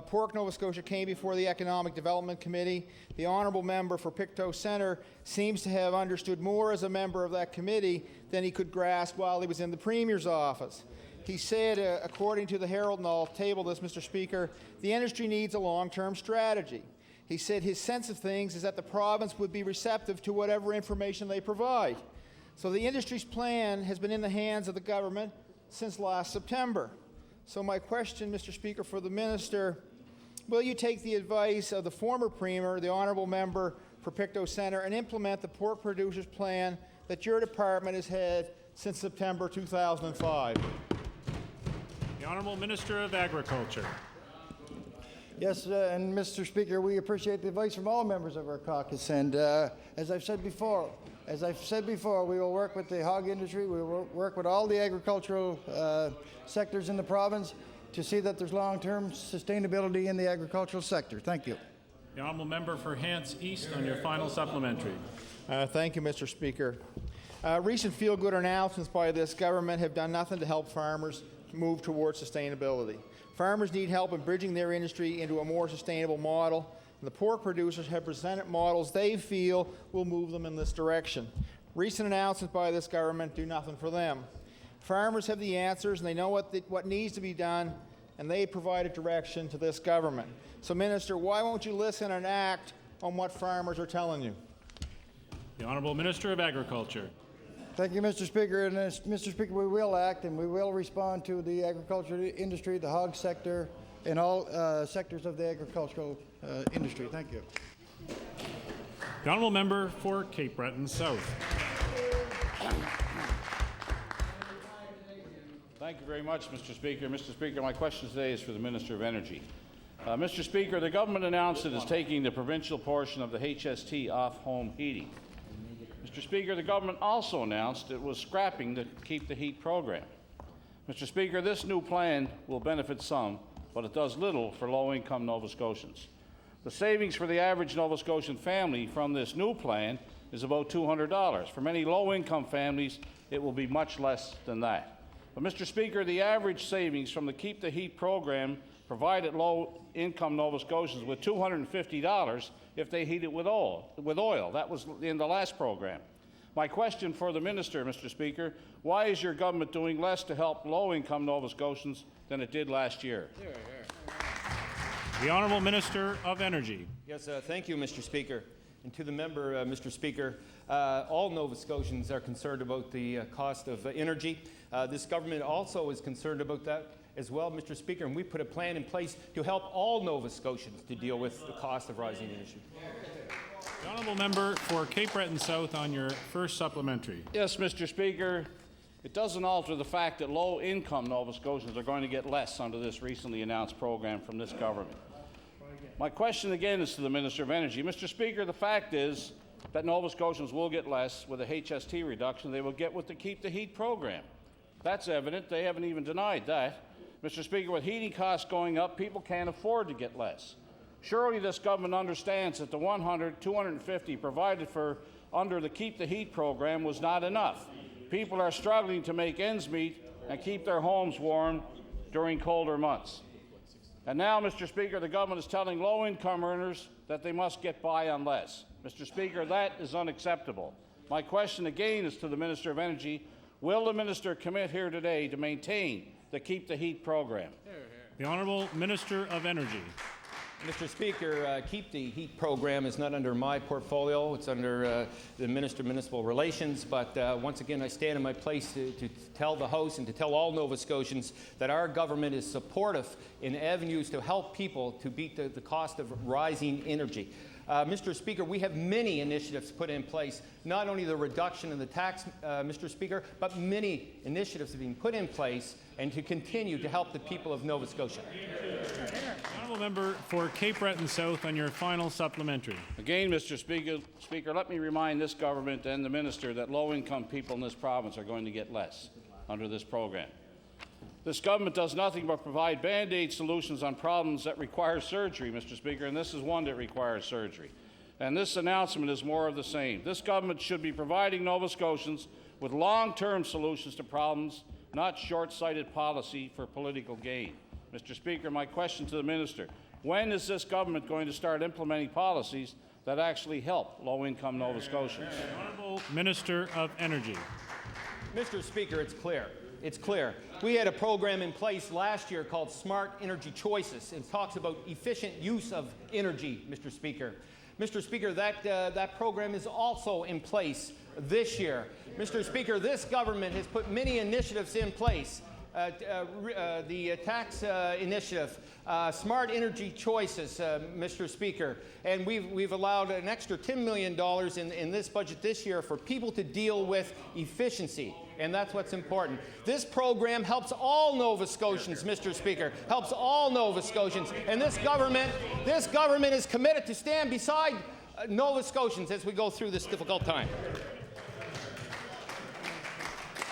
Pork Nova Scotia came before the Economic Development Committee. The honourable member for Pictou Centre seems to have understood more as a member of that committee than he could grasp while he was in the Premier's office. He said, according to the Herald, and I'll table this, Mr. Speaker, the industry needs a long-term strategy. He said his sense of things is that the province would be receptive to whatever information they provide. So the industry's plan has been in the hands of the government since last September. So my question, Mr. Speaker, for the minister, will you take the advice of the former Premier, the honourable member for Pictou Centre, and implement the pork producers plan that your department has had since September 2005? The Honourable Minister of Agriculture. Yes, and Mr. Speaker, we appreciate the advice from all members of our caucus. And as I've said before, we will work with the hog industry. We will work with all the agricultural sectors in the province to see that there's long-term sustainability in the agricultural sector. Thank you. The Honourable Member for Hants East on your final supplementary. Thank you, Mr. Speaker. Recent feel-good announcements by this government have done nothing to help farmers move towards sustainability. Farmers need help in bridging their industry into a more sustainable model. And the pork producers have presented models they feel will move them in this direction. Recent announcements by this government do nothing for them. Farmers have the answers and they know what needs to be done, and they provided direction to this government. So, Minister, why won't you listen and act on what farmers are telling you? The Honourable Minister of Agriculture. Thank you, Mr. Speaker. And Mr. Speaker, we will act and we will respond to the agricultural industry, the hog sector, and all sectors of the agricultural industry. Thank you. The Honourable Member for Cape Breton South. Thank you very much, Mr. Speaker. Mr. Speaker, my question today is for the Minister of Energy. Mr. Speaker, the government announced it is taking the provincial portion of the HST off home heating. Mr. Speaker, the government also announced it was scrapping the Keep the Heat program. Mr. Speaker, this new plan will benefit some, but it does little for low-income Nova Scotians. The savings for the average Nova Scotian family from this new plan is about $200. For many low-income families, it will be much less than that. But, Mr. Speaker, the average savings from the Keep the Heat program provided low-income Nova Scotians with $250 if they heat it with oil. That was in the last program. My question for the minister, Mr. Speaker, why is your government doing less to help low-income Nova Scotians than it did last year? The Honourable Minister of Energy. Yes, thank you, Mr. Speaker. And to the member, Mr. Speaker, all Nova Scotians are concerned about the cost of energy. This government also is concerned about that as well, Mr. Speaker, and we put a plan in place to help all Nova Scotians to deal with the cost of rising energy. The Honourable Member for Cape Breton South on your first supplementary. Yes, Mr. Speaker. It doesn't alter the fact that low-income Nova Scotians are going to get less under this recently announced program from this government. My question again is to the Minister of Energy. Mr. Speaker, the fact is that Nova Scotians will get less with a HST reduction they will get with the Keep the Heat program. That's evident. They haven't even denied that. Mr. Speaker, with heating costs going up, people can't afford to get less. Surely this government understands that the $100, $250 provided for under the Keep the Heat program was not enough. People are struggling to make ends meet and keep their homes warm during colder months. And now, Mr. Speaker, the government is telling low-income earners that they must get by on less. Mr. Speaker, that is unacceptable. My question again is to the Minister of Energy. Will the minister commit here today to maintain the Keep the Heat program? The Honourable Minister of Energy. Mr. Speaker, Keep the Heat program is not under my portfolio. It's under the Minister of Municipal Relations. But once again, I stand in my place to tell the House and to tell all Nova Scotians that our government is supportive in avenues to help people to beat the cost of rising energy. Mr. Speaker, we have many initiatives put in place, not only the reduction in the tax, Mr. Speaker, but many initiatives have been put in place and to continue to help the people of Nova Scotia. Honourable Member for Cape Breton South on your final supplementary. Again, Mr. Speaker, let me remind this government and the minister that low-income people in this province are going to get less under this program. This government does nothing but provide Band-Aid solutions on problems that require surgery, Mr. Speaker, and this is one that requires surgery. And this announcement is more of the same. This government should be providing Nova Scotians with long-term solutions to problems, not short-sighted policy for political gain. Mr. Speaker, my question to the minister, when is this government going to start implementing policies that actually help low-income Nova Scotians? Honourable Minister of Energy. Mr. Speaker, it's clear. It's clear. We had a program in place last year called Smart Energy Choices. It talks about efficient use of energy, Mr. Speaker. Mr. Speaker, that program is also in place this year. Mr. Speaker, this government has put many initiatives in place. The tax initiative, Smart Energy Choices, Mr. Speaker, and we've allowed an extra $10 million in this budget this year for people to deal with efficiency, and that's what's important. This program helps all Nova Scotians, Mr. Speaker, helps all Nova Scotians, and this government is committed to stand beside Nova Scotians as we go through this difficult time.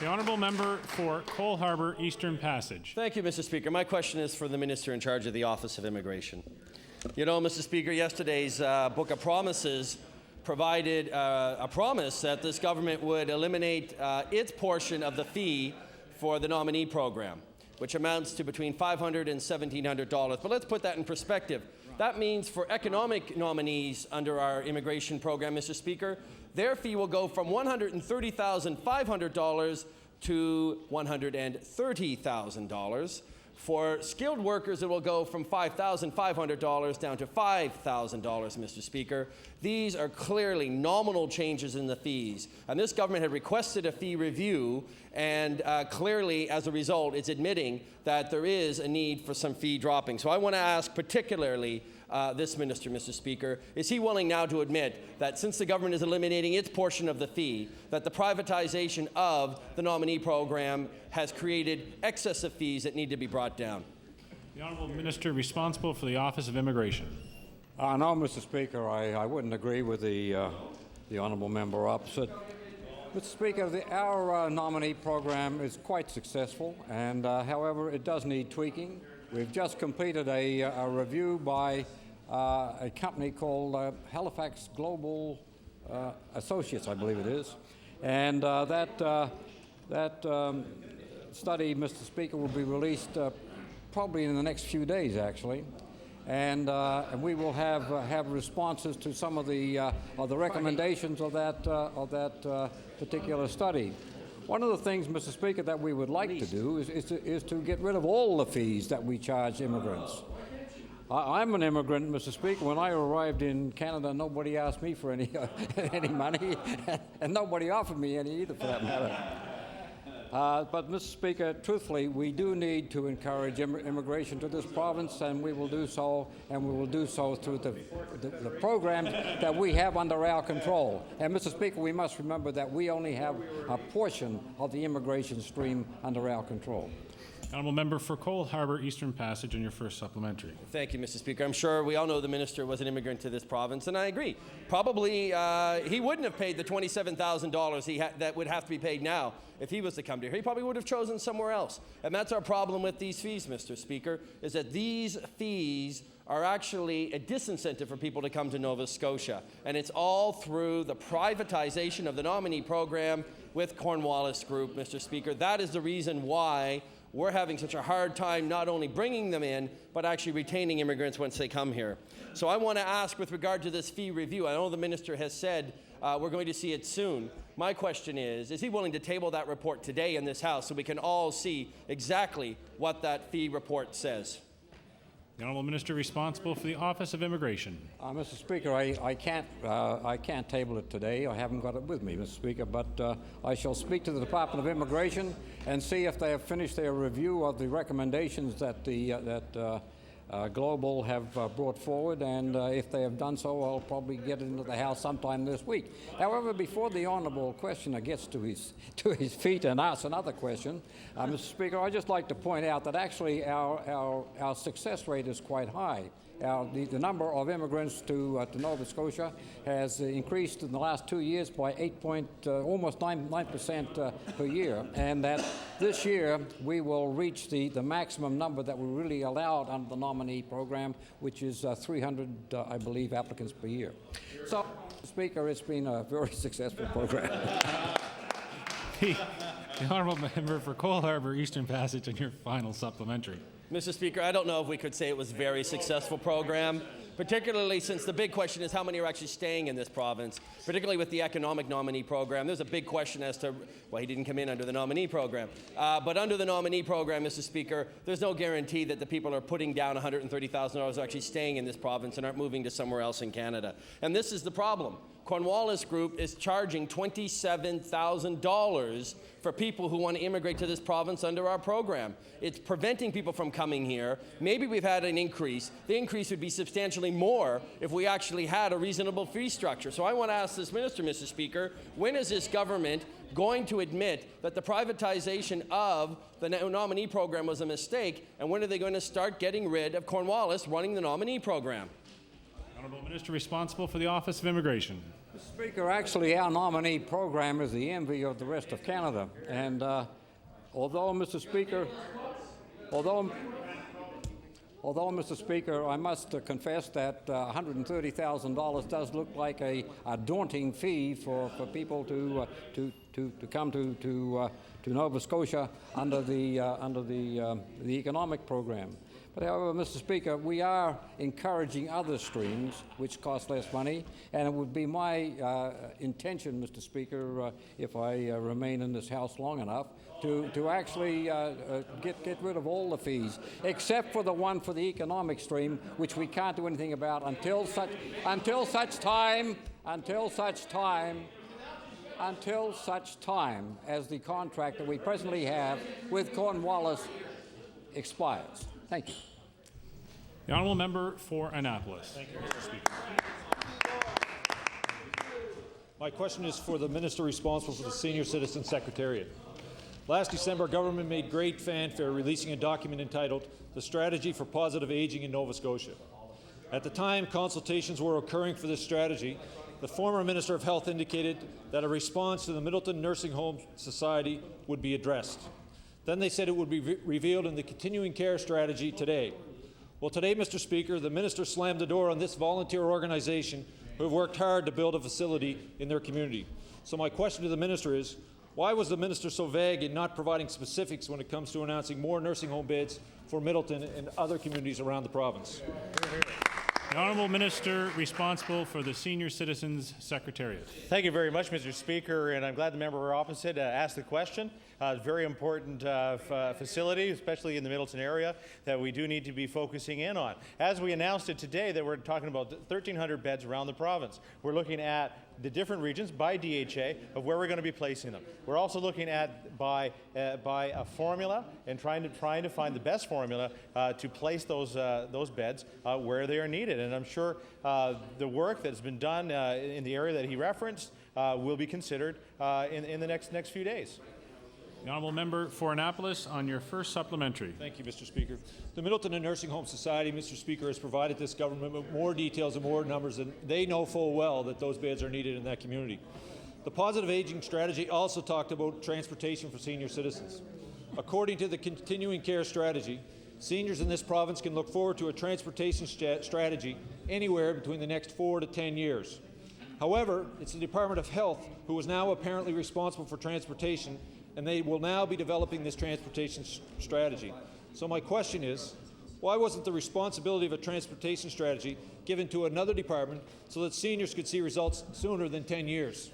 The honourable member for Cole Harbour Eastern Passage. Thank you, Mr. Speaker. My question is for the Minister in charge of the Office of Immigration. You know, Mr. Speaker, yesterday's Book of Promises provided a promise that this government would eliminate its portion of the fee for the nominee program, which amounts to between $500 and $1,700. But let's put that in perspective. That means for economic nominees under our immigration program, Mr. Speaker, their fee will go from $130,500 to $130,000. For skilled workers, it will go from $5,500 down to $5,000, Mr. Speaker. These are clearly nominal changes in the fees. And this government had requested a fee review, and clearly, as a result, it's admitting that there is a need for some fee dropping. So I want to ask particularly this minister, Mr. Speaker, is he willing now to admit that since the government is eliminating its portion of the fee, that the privatization of the nominee program has created excessive fees that need to be brought down? The honourable minister responsible for the Office of Immigration. No, Mr. Speaker, I wouldn't agree with the honourable member opposite. Mr. Speaker, our nominee program is quite successful, and however, it does need tweaking. We've just completed a review by a company called Halifax Global Associates, I believe it is, and that study, Mr. Speaker, will be released probably in the next few days, actually, and we will have responses to some of the recommendations of that particular study. One of the things, Mr. Speaker, that we would like to do is to get rid of all the fees that we charge immigrants. I'm an immigrant, Mr. Speaker. When I arrived in Canada, nobody asked me for any money, and nobody offered me any either, for that matter. But, Mr. Speaker, truthfully, we do need to encourage immigration to this province, and we will do so, through the programs that we have under our control. And, Mr. Speaker, we must remember that we only have a portion of the immigration stream under our control. Honourable member for Cole Harbour Eastern Passage on your first supplementary. Thank you, Mr. Speaker. I'm sure we all know the minister was an immigrant to this province, and I agree. Probably he wouldn't have paid the $27,000 that would have to be paid now if he was to come here. He probably would have chosen somewhere else. And that's our problem with these fees, Mr. Speaker, is that these fees are actually a disincentive for people to come to Nova Scotia. And it's all through the privatization of the nominee program with Cornwallis Group, Mr. Speaker. That is the reason why we're having such a hard time not only bringing them in, but actually retaining immigrants once they come here. So I want to ask with regard to this fee review, I know the minister has said we're going to see it soon. My question is he willing to table that report today in this House so we can all see exactly what that fee report says? The honourable minister responsible for the Office of Immigration. Mr. Speaker, I can't table it today. I haven't got it with me, Mr. Speaker, but I shall speak to the Department of Immigration and see if they have finished their review of the recommendations that Global have brought forward, and if they have done so, I'll probably get it into the House sometime this week. However, before the honourable questioner gets to his feet and asks another question, Mr. Speaker, I'd just like to point out that actually our success rate is quite high. The number of immigrants to Nova Scotia has increased in the last 2 years by almost 9% per year, and that this year we will reach the maximum number that we're really allowed under the nominee program, which is 300, I believe, applicants per year. So, Mr. Speaker, it's been a very successful program. The honourable member for Cole Harbour Eastern Passage on your final supplementary. Mr. Speaker, I don't know if we could say it was a very successful program, particularly since the big question is how many are actually staying in this province, particularly with the economic nominee program. There's a big question as to, well, he didn't come in under the nominee program. But under the nominee program, Mr. Speaker, there's no guarantee that the people are putting down $130,000 are actually staying in this province and aren't moving to somewhere else in Canada. And this is the problem. Cornwallis Group is charging $27,000 for people who want to immigrate to this province under our program. It's preventing people from coming here. Maybe we've had an increase. The increase would be substantially more if we actually had a reasonable fee structure. So I want to ask this minister, Mr. Speaker, when is this government going to admit that the privatization of the nominee program was a mistake, and when are they going to start getting rid of Cornwallis running the nominee program? Honourable Minister responsible for the Office of Immigration. Mr. Speaker, actually our nominee program is the envy of the rest of Canada. And although, Mr. Speaker, Mr. Speaker, I must confess that $130,000 does look like a daunting fee for people to come to Nova Scotia under the economic program. But however, Mr. Speaker, we are encouraging other streams which cost less money, and it would be my intention, Mr. Speaker, if I remain in this House long enough, to actually get rid of all the fees, except for the one for the economic stream, which we can't do anything about until such time as the contract that we presently have with Cornwallis expires. Thank you. The honourable member for Annapolis. Thank you, Mr. Speaker. My question is for the minister responsible for the Senior Citizen Secretariat. Last December, government made great fanfare releasing a document entitled The Strategy for Positive Aging in Nova Scotia. At the time consultations were occurring for this strategy, the former Minister of Health indicated that a response to the Middleton Nursing Home Society would be addressed. Then they said it would be revealed in the continuing care strategy today. Well, today, Mr. Speaker, the minister slammed the door on this volunteer organization who have worked hard to build a facility in their community. So my question to the minister is, why was the minister so vague in not providing specifics when it comes to announcing more nursing home beds for Middleton and other communities around the province? The honourable minister responsible for the Senior Citizens Secretariat. Thank you very much, Mr. Speaker, and I'm glad the member opposite asked the question. Very important facility, especially in the Middleton area, that we do need to be focusing in on. As we announced it today, that we're talking about 1,300 beds around the province. We're looking at the different regions by DHA of where we're going to be placing them. We're also looking at by a formula and trying to find the best formula to place those beds where they are needed. And I'm sure the work that's been done in the area that he referenced will be considered in the next few days. The honourable member for Annapolis on your first supplementary. Thank you, Mr. Speaker. The Middleton and Nursing Home Society, Mr. Speaker, has provided this government with more details and more numbers, and they know full well that those beds are needed in that community. The positive aging strategy also talked about transportation for senior citizens. According to the continuing care strategy, seniors in this province can look forward to a transportation strategy anywhere between the next 4 to 10 years. However, it's the Department of Health who is now apparently responsible for transportation, and they will now be developing this transportation strategy. So my question is, why wasn't the responsibility of a transportation strategy given to another department so that seniors could see results sooner than 10 years?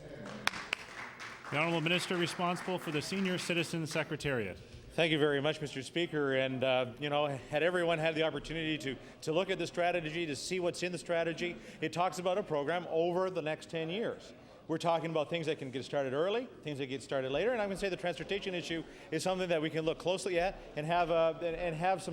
The honourable minister responsible for the Senior Citizen Secretariat. Thank you very much, Mr. Speaker. And, had everyone had the opportunity to look at the strategy, to see what's in the strategy, it talks about a program over the next 10 years. We're talking about things that can get started early, things that get started later, and I'm going to say the transportation issue is something that we can look closely at and have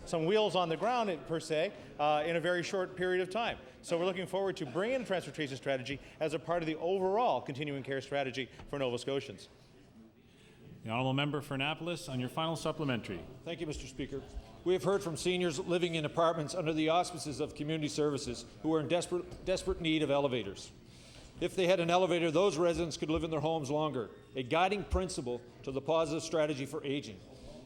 some wheels on the ground, per se, in a very short period of time. So we're looking forward to bringing a transportation strategy as a part of the overall continuing care strategy for Nova Scotians. The honourable member for Annapolis on your final supplementary. Thank you, Mr. Speaker. We have heard from seniors living in apartments under the auspices of community services who are in desperate need of elevators. If they had an elevator, those residents could live in their homes longer, a guiding principle to the positive strategy for aging.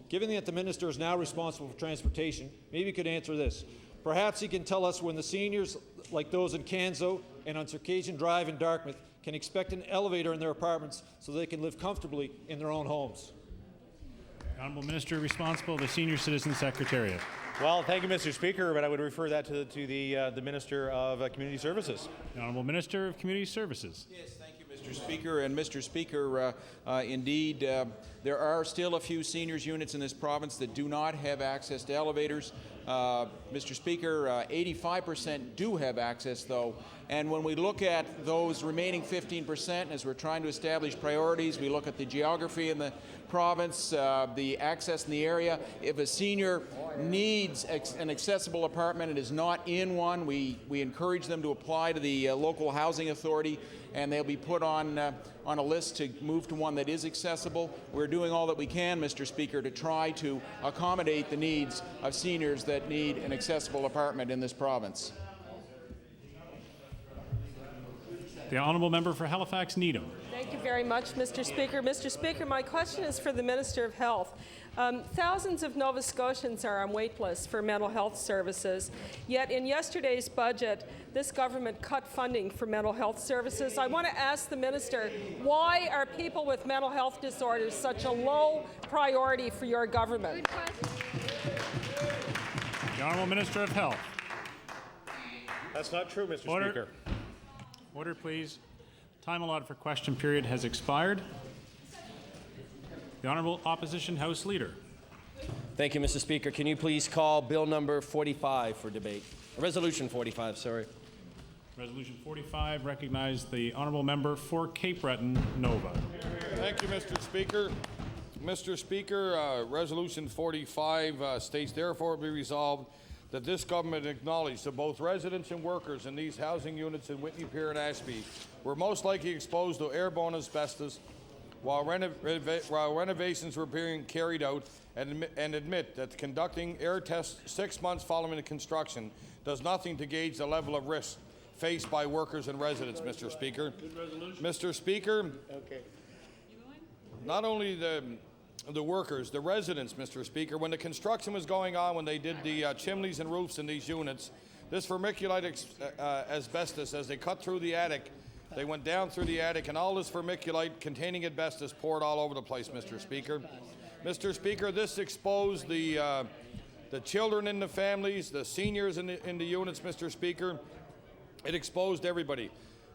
Given that the minister is now responsible for transportation, maybe he could answer this. Perhaps he can tell us when the seniors, like those in Canso and on Circassian Drive in Dartmouth, can expect an elevator in their apartments so they can live comfortably in their own homes. The Honourable Minister responsible, the Senior Citizen Secretariat. Well, thank you, Mr. Speaker, but I would refer that to the Minister of Community Services. The Honourable Minister of Community Services. Yes, thank you, Mr. Speaker. And Mr. Speaker, indeed, there are still a few seniors units in this province that do not have access to elevators. Mr. Speaker, 85% do have access, though. And when we look at those remaining 15%, as we're trying to establish priorities, we look at the geography in the province, the access in the area. If a senior needs an accessible apartment and is not in one, we encourage them to apply to the local housing authority, and they'll be put on a list to move to one that is accessible. We're doing all that we can, Mr. Speaker, to try to accommodate the needs of seniors that need an accessible apartment in this province. The Honourable Member for Halifax Needham. Thank you very much, Mr. Speaker. Mr. Speaker, my question is for the Minister of Health. Thousands of Nova Scotians are on wait lists for mental health services, yet in yesterday's budget, this government cut funding for mental health services. I want to ask the Minister, why are people with mental health disorders such a low priority for your government? The Honourable Minister of Health. That's not true, Mr. Order. Speaker. Order, please. Time allotted for question period has expired. The Honourable Opposition House Leader. Thank you, Mr. Speaker. Can you please call Bill number 45 for debate? Resolution 45, sorry. Resolution 45, recognize the Honourable Member for Cape Breton, Nova. Thank you, Mr. Speaker. Mr. Speaker, Resolution 45 states, therefore be resolved that this government acknowledge that both residents and workers in these housing units in Whitney Pier and Ashby were most likely exposed to airborne asbestos while renovations were being carried out, and admit that conducting air tests 6 months following the construction does nothing to gauge the level of risk faced by workers and residents, Mr. Speaker. Mr. Speaker, not only the workers, the residents, Mr. Speaker, when the construction was going on, when they did the chimneys and roofs in these units, this vermiculite asbestos, as they cut through the attic, they went down through the attic, and all this vermiculite containing asbestos poured all over the place, Mr. Speaker. Mr. Speaker, this exposed the children in the families, the seniors in the units, Mr. Speaker. It exposed everybody.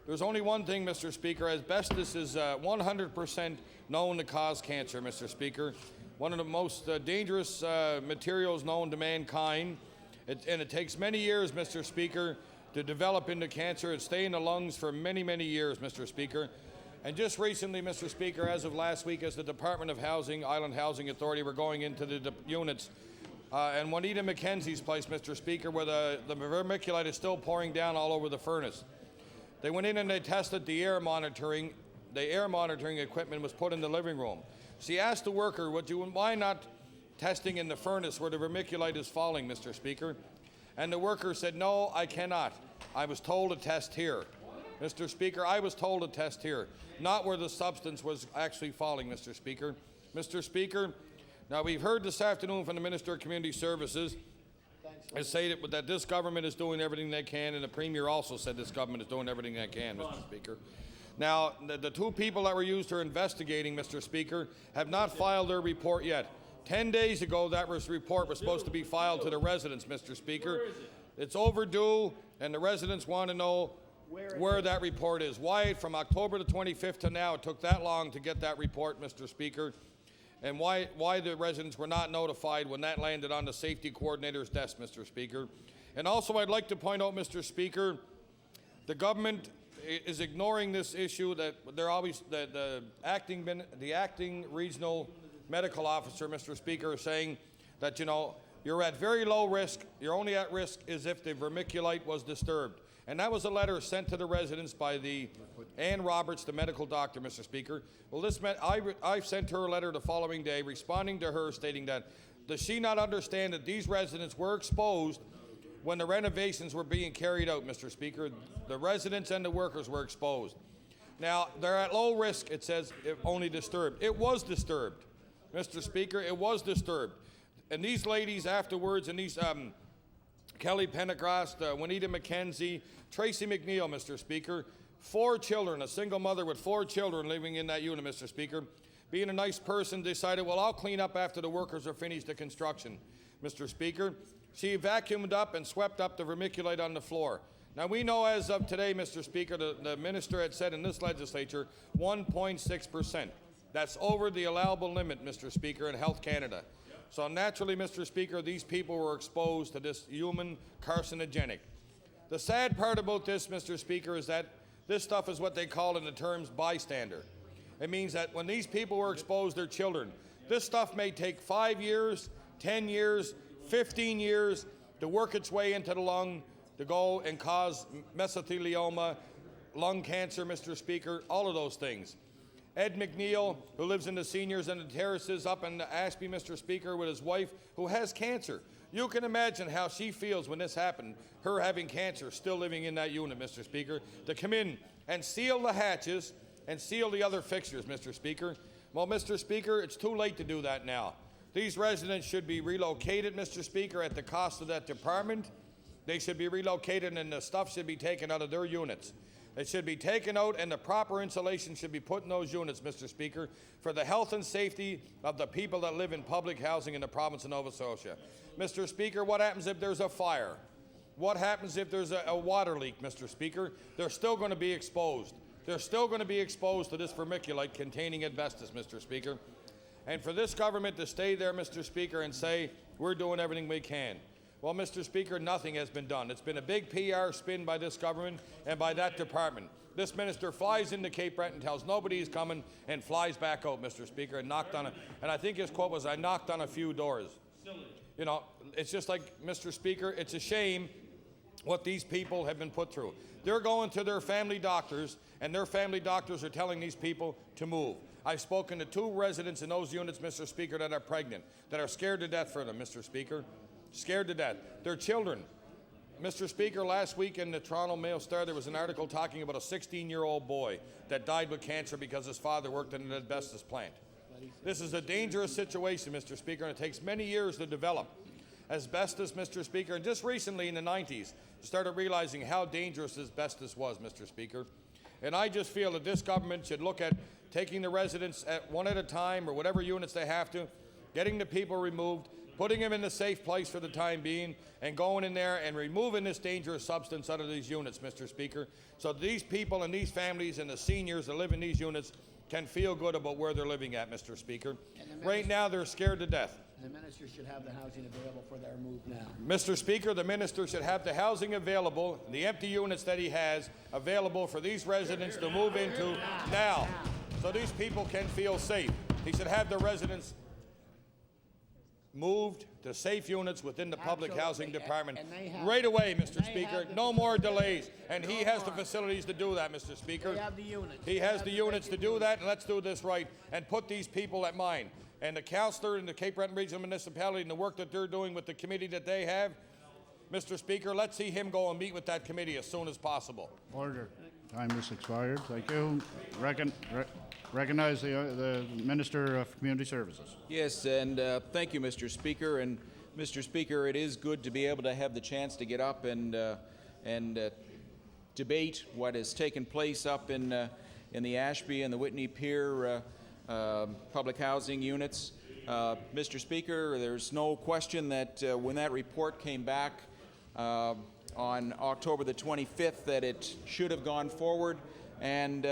There's only one thing, Mr. Speaker. Asbestos is 100% known to cause cancer, Mr. Speaker. One of the most dangerous materials known to mankind. And it takes many years, Mr. Speaker, to develop into cancer. It stays in the lungs for many, many years, Mr. Speaker. And just recently, Mr. Speaker, as of last week, as the Department of Housing, Island Housing Authority, were going into the units, and Juanita McKenzie's place, Mr. Speaker, where the vermiculite is still pouring down all over the furnace. They went in and they tested the air monitoring. The air monitoring equipment was put in the living room. She asked the worker, why not testing in the furnace where the vermiculite is falling, Mr. Speaker? And the worker said, no, I cannot. I was told to test here. Mr. Speaker, I was told to test here, not where the substance was actually falling, Mr. Speaker. Mr. Speaker, now we've heard this afternoon from the Minister of Community Services say that this government is doing everything they can, and the Premier also said this government is doing everything they can, Mr. Speaker. Now, the two people that were used for investigating, Mr. Speaker, have not filed their report yet. 10 days ago, that report was supposed to be filed to the residents, Mr. Speaker. It's overdue, and the residents want to know where that report is. Why, from October the 25th to now, it took that long to get that report, Mr. Speaker, and why the residents were not notified when that landed on the safety coordinator's desk, Mr. Speaker. And also, I'd like to point out, Mr. Speaker, the government is ignoring this issue that they're always the acting regional medical officer, Mr. Speaker, is saying that, you're at very low risk. You're only at risk is if the vermiculite was disturbed. And that was a letter sent to the residents by the Ann Roberts, the medical doctor, Mr. Speaker. Well, I sent her a letter the following day responding to her stating that, does she not understand that these residents were exposed when the renovations were being carried out, Mr. Speaker? The residents and the workers were exposed. Now, they're at low risk, it says, if only disturbed. It was disturbed, Mr. Speaker. It was disturbed. And these ladies afterwards, and these Kelly Pendergrast, Juanita McKenzie, Tracy McNeil, Mr. Speaker, 4 children, a single mother with 4 children living in that unit, Mr. Speaker. being a nice person, decided, well, I'll clean up after the workers are finished the construction, Mr. Speaker. She vacuumed up and swept up the vermiculite on the floor. Now, we know as of today, Mr. Speaker, the minister had said in this legislature 1.6%. That's over the allowable limit, Mr. Speaker, in Health Canada. So naturally, Mr. Speaker, these people were exposed to this human carcinogenic. The sad part about this, Mr. Speaker, is that this stuff is what they call in the terms bystander. It means that when these people were exposed, their children, this stuff may take 5 years, 10 years, 15 years to work its way into the lung, to go and cause mesothelioma, lung cancer, Mr. Speaker, all of those things. Ed McNeil, who lives in the seniors and the terraces up in Ashby, Mr. Speaker, with his wife, who has cancer. You can imagine how she feels when this happened, her having cancer, still living in that unit, Mr. Speaker, to come in and seal the hatches and seal the other fixtures, Mr. Speaker. Well, Mr. Speaker, it's too late to do that now. These residents should be relocated, Mr. Speaker, at the cost of that department. They should be relocated and the stuff should be taken out of their units. It should be taken out and the proper insulation should be put in those units, Mr. Speaker, for the health and safety of the people that live in public housing in the province of Nova Scotia. Mr. Speaker, what happens if there's a fire? What happens if there's a water leak, Mr. Speaker? They're still going to be exposed. They're still going to be exposed to this vermiculite containing asbestos, Mr. Speaker. And for this government to stay there, Mr. Speaker, and say, we're doing everything we can. Well, Mr. Speaker, nothing has been done. It's been a big PR spin by this government and by that department. This minister flies into Cape Breton, tells nobody he's coming, and flies back out, Mr. Speaker, and knocked on and I think his quote was, I knocked on a few doors. Silly. You know, it's just like, Mr. Speaker, it's a shame what these people have been put through. They're going to their family doctors, and their family doctors are telling these people to move. I've spoken to 2 residents in those units, Mr. Speaker, that are pregnant, that are scared to death for them, Mr. Speaker. Scared to death. Their children. Mr. Speaker, last week in the Toronto Mail Star, there was an article talking about a 16-year-old boy that died with cancer because his father worked in an asbestos plant. This is a dangerous situation, Mr. Speaker, and it takes many years to develop. Asbestos, Mr. Speaker, and just recently in the 90s, started realizing how dangerous asbestos was, Mr. Speaker. And I just feel that this government should look at taking the residents at one at a time or whatever units they have to, getting the people removed, putting them in a safe place for the time being, and going in there and removing this dangerous substance out of these units, Mr. Speaker, so these people and these families and the seniors that live in these units can feel good about where they're living at, Mr. Speaker. Right now, they're scared to death. The minister should have the housing available for their move now. Mr. Speaker, the minister should have the housing available, the empty units that he has, available for these residents to move into now, so these people can feel safe. He should have the residents moved to safe units within the public housing department right away, Mr. Speaker. No more delays. And he has the facilities to do that, Mr. Speaker. They have the units. He has the units to do that, and let's do this right and put these people at mind. And the councillor in the Cape Breton Regional Municipality and the work that they're doing with the committee that they have, Mr. Speaker, let's see him go and meet with that committee as soon as possible. Order. Time is expired. Thank you. Recognize the Minister of Community Services. Yes, and thank you, Mr. Speaker. And Mr. Speaker, it is good to be able to have the chance to get up and debate what has taken place up in the Ashby and the Whitney Pier public housing units. Mr. Speaker, there's no question that when that report came back on October the 25th, that it should have gone forward. And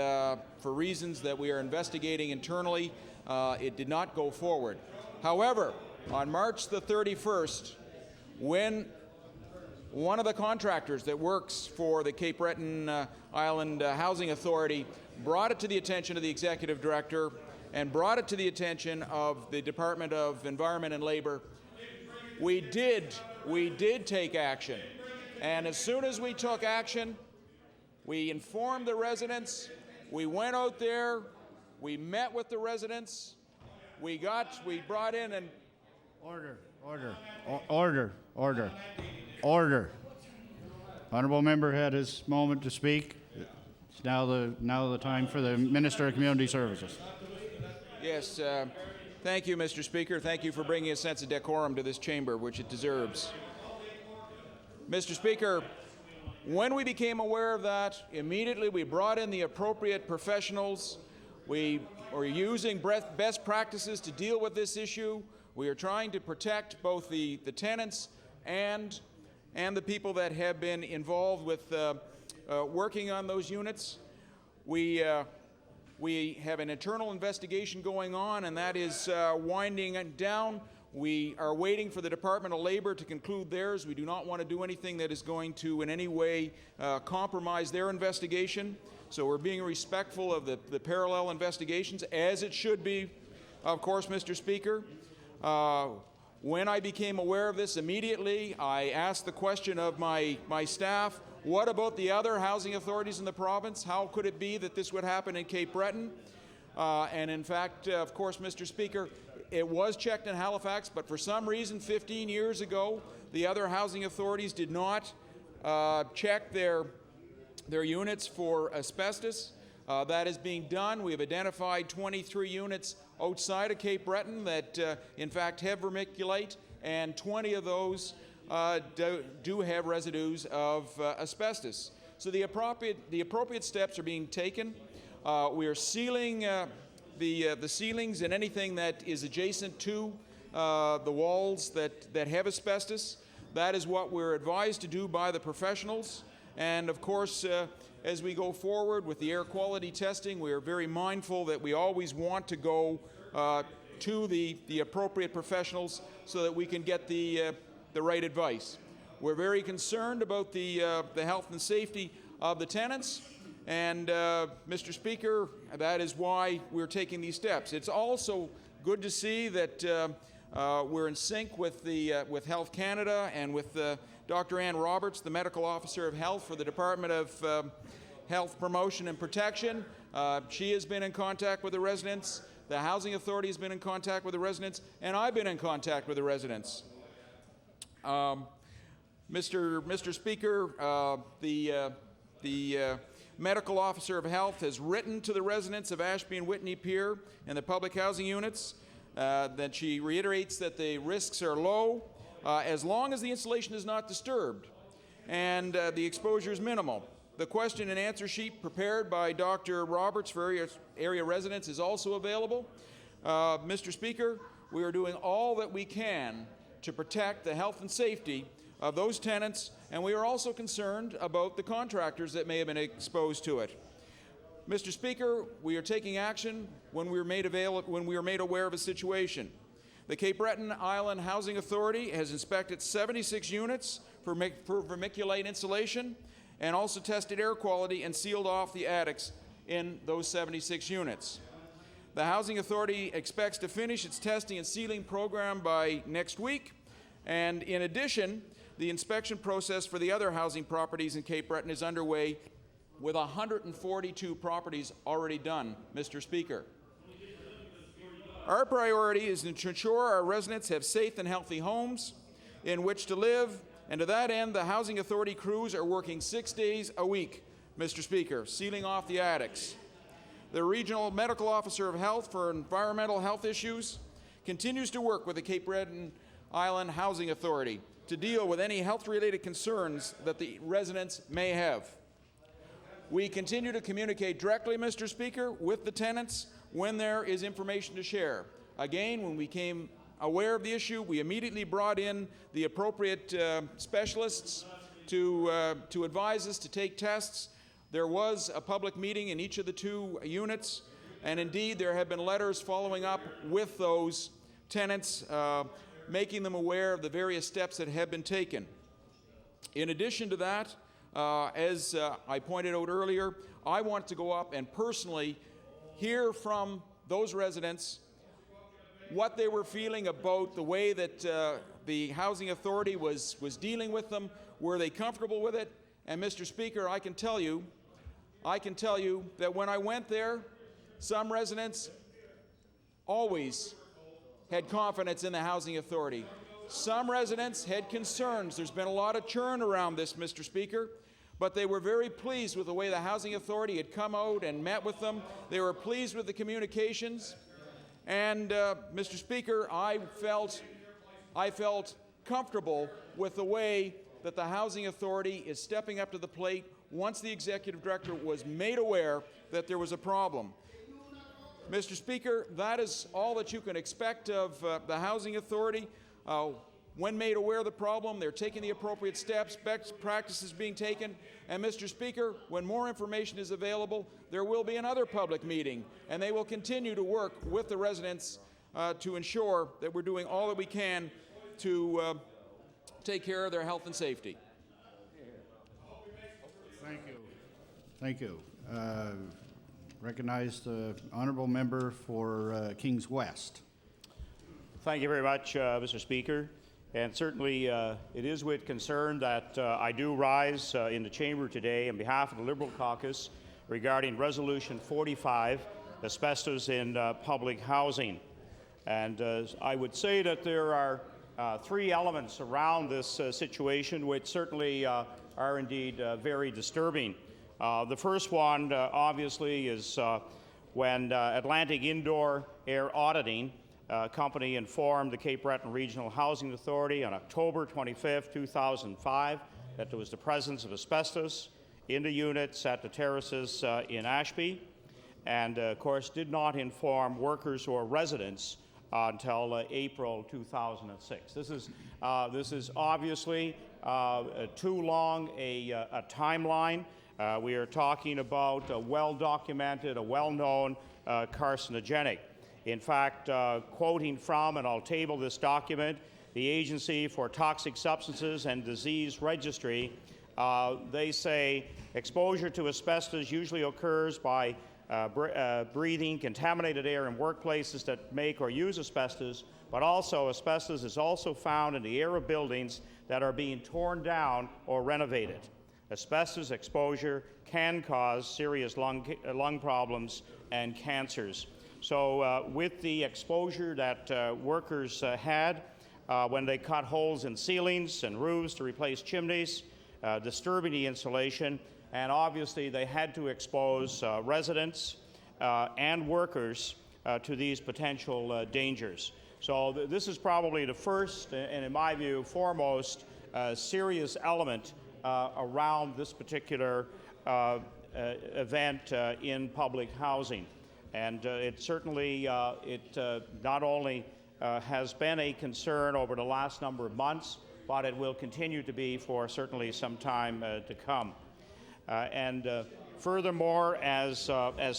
for reasons that we are investigating internally, it did not go forward. However, on March the 31st, when one of the contractors that works for the Cape Breton Island Housing Authority brought it to the attention of the Executive Director and brought it to the attention of the Department of Environment and Labor, we did take action. And as soon as we took action, we informed the residents, we went out there, we met with the residents, we brought in and... Order. Honourable member had his moment to speak. It's now the time for the Minister of Community Services. Yes, thank you, Mr. Speaker. Thank you for bringing a sense of decorum to this chamber, which it deserves. Mr. Speaker, when we became aware of that, immediately we brought in the appropriate professionals. We are using best practices to deal with this issue. We are trying to protect both the tenants and the people that have been involved with working on those units. We have an internal investigation going on, and that is winding down. We are waiting for the Department of Labor to conclude theirs. We do not want to do anything that is going to in any way compromise their investigation. So we're being respectful of the parallel investigations, as it should be, of course, Mr. Speaker. When I became aware of this immediately, I asked the question of my staff, what about the other housing authorities in the province? How could it be that this would happen in Cape Breton? And in fact, of course, Mr. Speaker, it was checked in Halifax, but for some reason 15 years ago, the other housing authorities did not check their units for asbestos. That is being done. We have identified 23 units outside of Cape Breton that in fact have vermiculite, and 20 of those do have residues of asbestos. So the appropriate steps are being taken. We are sealing the ceilings and anything that is adjacent to the walls that have asbestos. That is what we're advised to do by the professionals. And of course, as we go forward with the air quality testing, we are very mindful that we always want to go to the appropriate professionals so that we can get the right advice. We're very concerned about the health and safety of the tenants. And Mr. Speaker, that is why we're taking these steps. It's also good to see that we're in sync with Health Canada and with Dr. Ann Roberts, the Medical Officer of Health for the Department of Health Promotion and Protection. She has been in contact with the residents. The Housing Authority has been in contact with the residents, and I've been in contact with the residents. Mr. Speaker, the Medical Officer of Health has written to the residents of Ashby and Whitney Pier and the public housing units that she reiterates that the risks are low as long as the insulation is not disturbed and the exposure is minimal. The question and answer sheet prepared by Dr. Roberts for area residents is also available. Mr. Speaker, we are doing all that we can to protect the health and safety of those tenants, and we are also concerned about the contractors that may have been exposed to it. Mr. Speaker, we are taking action when we are made aware of a situation. The Cape Breton Island Housing Authority has inspected 76 units for vermiculite insulation and also tested air quality and sealed off the attics in those 76 units. The Housing Authority expects to finish its testing and sealing program by next week, and in addition, the inspection process for the other housing properties in Cape Breton is underway with 142 properties already done, Mr. Speaker. Our priority is to ensure our residents have safe and healthy homes in which to live, and to that end, the Housing Authority crews are working 6 days a week, Mr. Speaker, sealing off the attics. The Regional Medical Officer of Health for Environmental Health Issues continues to work with the Cape Breton Island Housing Authority to deal with any health-related concerns that the residents may have. We continue to communicate directly, Mr. Speaker, with the tenants when there is information to share. Again, when we came aware of the issue, we immediately brought in the appropriate specialists to advise us to take tests. There was a public meeting in each of the 2 units, and indeed there have been letters following up with those tenants making them aware of the various steps that have been taken. In addition to that, as I pointed out earlier, I want to go up and personally hear from those residents what they were feeling about the way that the Housing Authority was dealing with them. Were they comfortable with it? And Mr. Speaker, I can tell you that when I went there, some residents always had confidence in the Housing Authority. Some residents had concerns. There's been a lot of churn around this, Mr. Speaker, but they were very pleased with the way the Housing Authority had come out and met with them. They were pleased with the communications. And, Mr. Speaker, I felt comfortable with the way that the Housing Authority is stepping up to the plate once the Executive Director was made aware that there was a problem. Mr. Speaker, that is all that you can expect of the Housing Authority. When made aware of the problem, they're taking the appropriate steps, best practices being taken, and Mr. Speaker, when more information is available, there will be another public meeting, and they will continue to work with the residents to ensure that we're doing all that we can to take care of their health and safety. Thank you. Thank you. Recognize the honourable member for Kings West. Thank you very much, Mr. Speaker. And certainly it is with concern that I do rise in the chamber today on behalf of the Liberal caucus regarding Resolution 45, asbestos in public housing. And I would say that there are three elements around this situation which certainly are indeed very disturbing. The first one, obviously, is when Atlantic Indoor Air Auditing company informed the Cape Breton Regional Housing Authority on October 25, 2005, that there was the presence of asbestos in the units at the terraces in Ashby, and of course did not inform workers or residents until April 2006. This is obviously too long a timeline. We are talking about a well-documented, a well-known carcinogenic. In fact, quoting from, and I'll table this document, the Agency for Toxic Substances and Disease Registry, they say exposure to asbestos usually occurs by breathing contaminated air in workplaces that make or use asbestos, but also asbestos is also found in the air of buildings that are being torn down or renovated. Asbestos exposure can cause serious lung problems and cancers. So with the exposure that workers had when they cut holes in ceilings and roofs to replace chimneys, disturbing the insulation, and obviously they had to expose residents and workers to these potential dangers. So this is probably the first, and in my view, foremost serious element around this particular event in public housing. And it certainly, not only has been a concern over the last number of months, but it will continue to be for certainly some time to come. And furthermore, as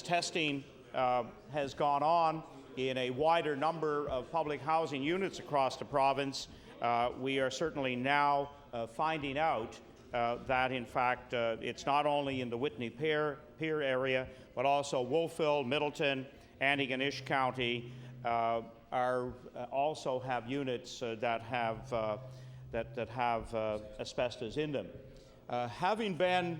testing has gone on in a wider number of public housing units across the province, we are certainly now finding out that, in fact, it's not only in the Whitney-Pier area, but also Wolfville, Middleton, Antigonish County also have units that have asbestos in them. Having been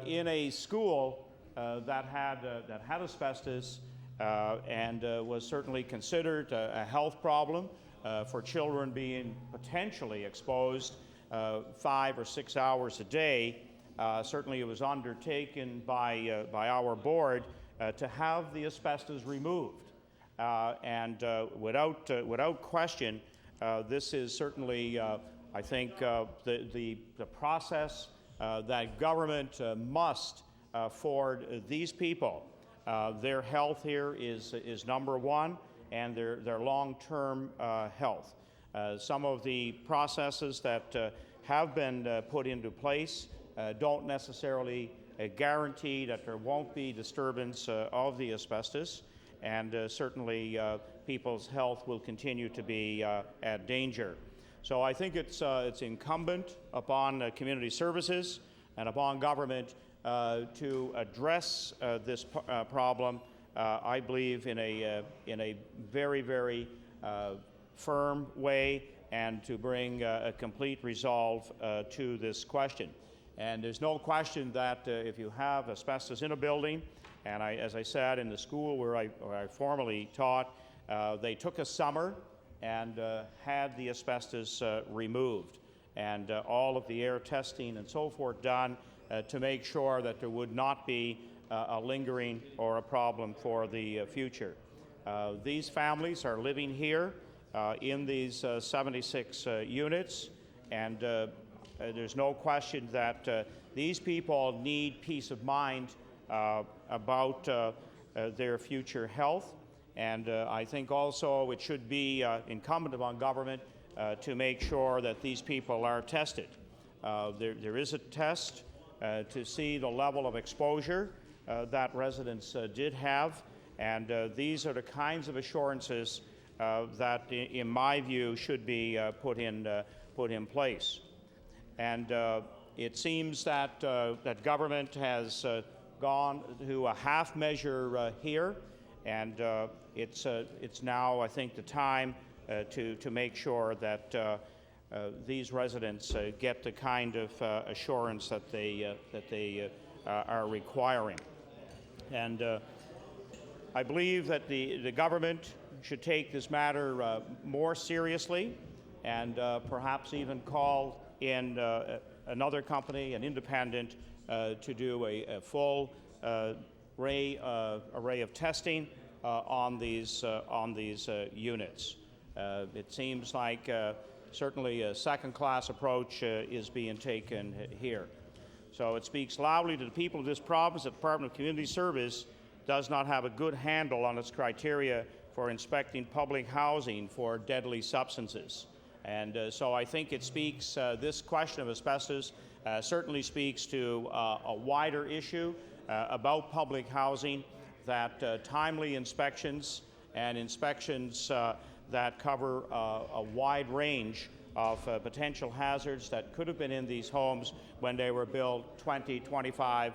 in a school that had asbestos and was certainly considered a health problem for children being potentially exposed 5 or 6 hours a day, certainly it was undertaken by our board to have the asbestos removed. And without question, this is certainly, I think, the process that government must afford these people. Their health here is number one, and their long-term health. Some of the processes that have been put into place don't necessarily guarantee that there won't be disturbance of the asbestos, and certainly people's health will continue to be at danger. So I think it's incumbent upon community services and upon government to address this problem, I believe, in a very, very firm way, and to bring a complete resolve to this question. And there's no question that if you have asbestos in a building, and as I said, in the school where I formerly taught, they took a summer and had the asbestos removed, and all of the air testing and so forth done to make sure that there would not be a lingering or a problem for the future. These families are living here in these 76 units, and there's no question that these people need peace of mind about their future health. And I think also it should be incumbent upon government to make sure that these people are tested. There is a test to see the level of exposure that residents did have, and these are the kinds of assurances that, in my view, should be put in place. And it seems that that government has gone to a half measure here, and it's now, I think, the time to make sure that these residents get the kind of assurance that they are requiring. And I believe that the government should take this matter more seriously, and perhaps even call in another company, an independent, to do a full array of testing on these units. It seems like certainly a second-class approach is being taken here. So it speaks loudly to the people of this province that the Department of Community Service does not have a good handle on its criteria for inspecting public housing for deadly substances. And so I think it speaks, this question of asbestos certainly speaks to a wider issue about public housing, that timely inspections and inspections that cover a wide range of potential hazards that could have been in these homes when they were built 20, 25,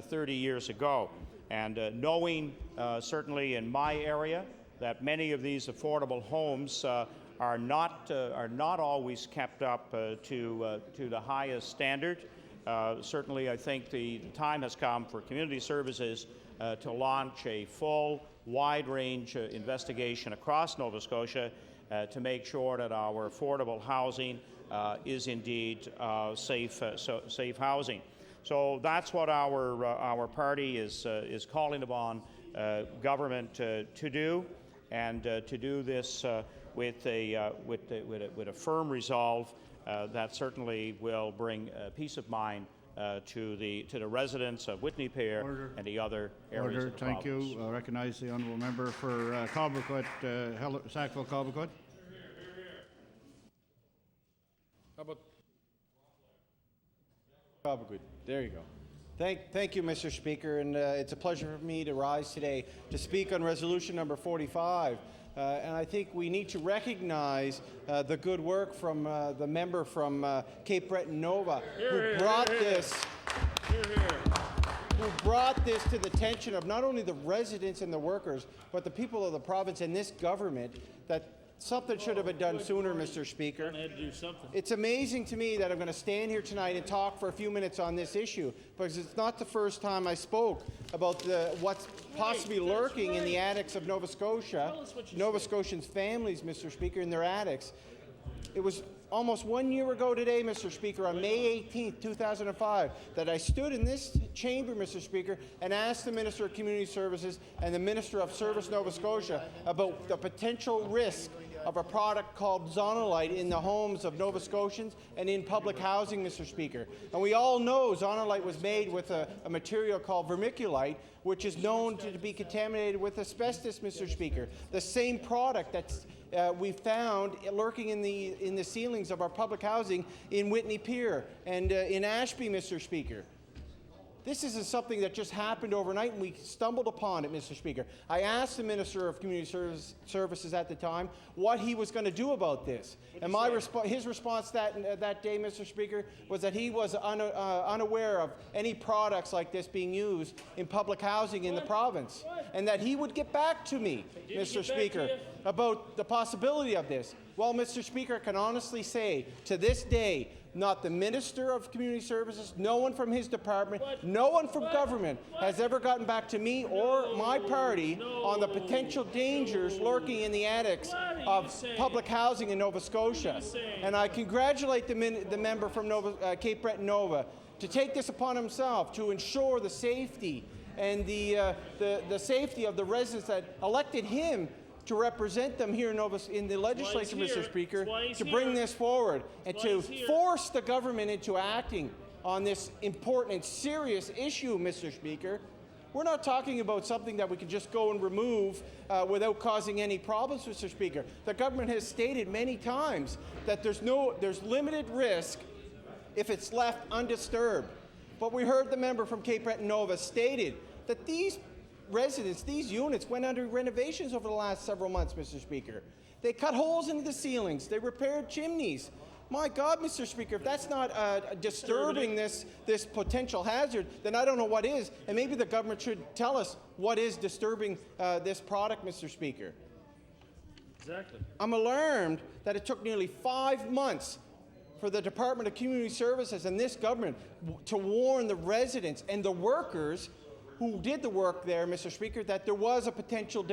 30 years ago. And knowing certainly in my area that many of these affordable homes are not always kept up to the highest standard. Certainly, I think the time has come for community services to launch a full, wide-range investigation across Nova Scotia to make sure that our affordable housing is indeed safe housing. So that's what our party is calling upon government to do, and to do this with a firm resolve that certainly will bring peace of mind to the residents of Whitney-Pierre and the other areas of the Thank province. you. I recognize the honourable member for Cobequid, Sackville-Cobequid. How about Cobequid? There you go. Thank you, Mr. Speaker, and it's a pleasure for me to rise today to speak on resolution number 45. And I think we need to recognize the good work from the member from Cape Breton Nova, who brought this to the attention of not only the residents and the workers, but the people of the province and this government, that something should have been done sooner, Mr. Speaker. It's amazing to me that I'm going to stand here tonight and talk for a few minutes on this issue, because it's not the first time I spoke about what's possibly lurking in the attics of Nova Scotia, Nova Scotians' families, Mr. Speaker, in their attics. It was almost 1 year ago today, Mr. Speaker, on May 18th, 2005, that I stood in this chamber, Mr. Speaker, and asked the Minister of Community Services and the Minister of Service Nova Scotia about the potential risk of a product called Zonolite in the homes of Nova Scotians and in public housing, Mr. Speaker. And we all know Zonolite was made with a material called vermiculite, which is known to be contaminated with asbestos, Mr. Speaker. The same product that's we found lurking in the ceilings of our public housing in Whitney-Pierre and in Ashby, Mr. Speaker. This isn't something that just happened overnight and we stumbled upon it, Mr. Speaker. I asked the Minister of Community Services at the time what he was going to do about this. And his response that day, Mr. Speaker, was that he was unaware of any products like this being used in public housing in the province. And that he would get back to me, Mr. Speaker, about the possibility of this. Well, Mr. Speaker, I can honestly say, to this day, not the Minister of Community Services, no one from his department, no one from government has ever gotten back to me or my party on the potential dangers lurking in the attics of public housing in Nova Scotia. And I congratulate the member from Cape Breton Nova to take this upon himself to ensure the safety and the safety of the residents that elected him to represent them here in the legislature, Mr. Speaker, to bring this forward and to force the government into acting on this important and serious issue, Mr. Speaker. We're not talking about something that we can just go and remove without causing any problems, Mr. Speaker. The government has stated many times that there's limited risk if it's left undisturbed. But we heard the member from Cape Breton Nova stated that these residents, these units, went under renovations over the last several months, Mr. Speaker. They cut holes into the ceilings. They repaired chimneys. My God, Mr. Speaker, if that's not disturbing this potential hazard, then I don't know what is. And maybe the government should tell us what is disturbing this product, Mr. Speaker. Exactly. I'm alarmed that it took nearly 5 months for the Department of Community Services and this government to warn the residents and the workers who did the work there, Mr. Speaker, that there was a potential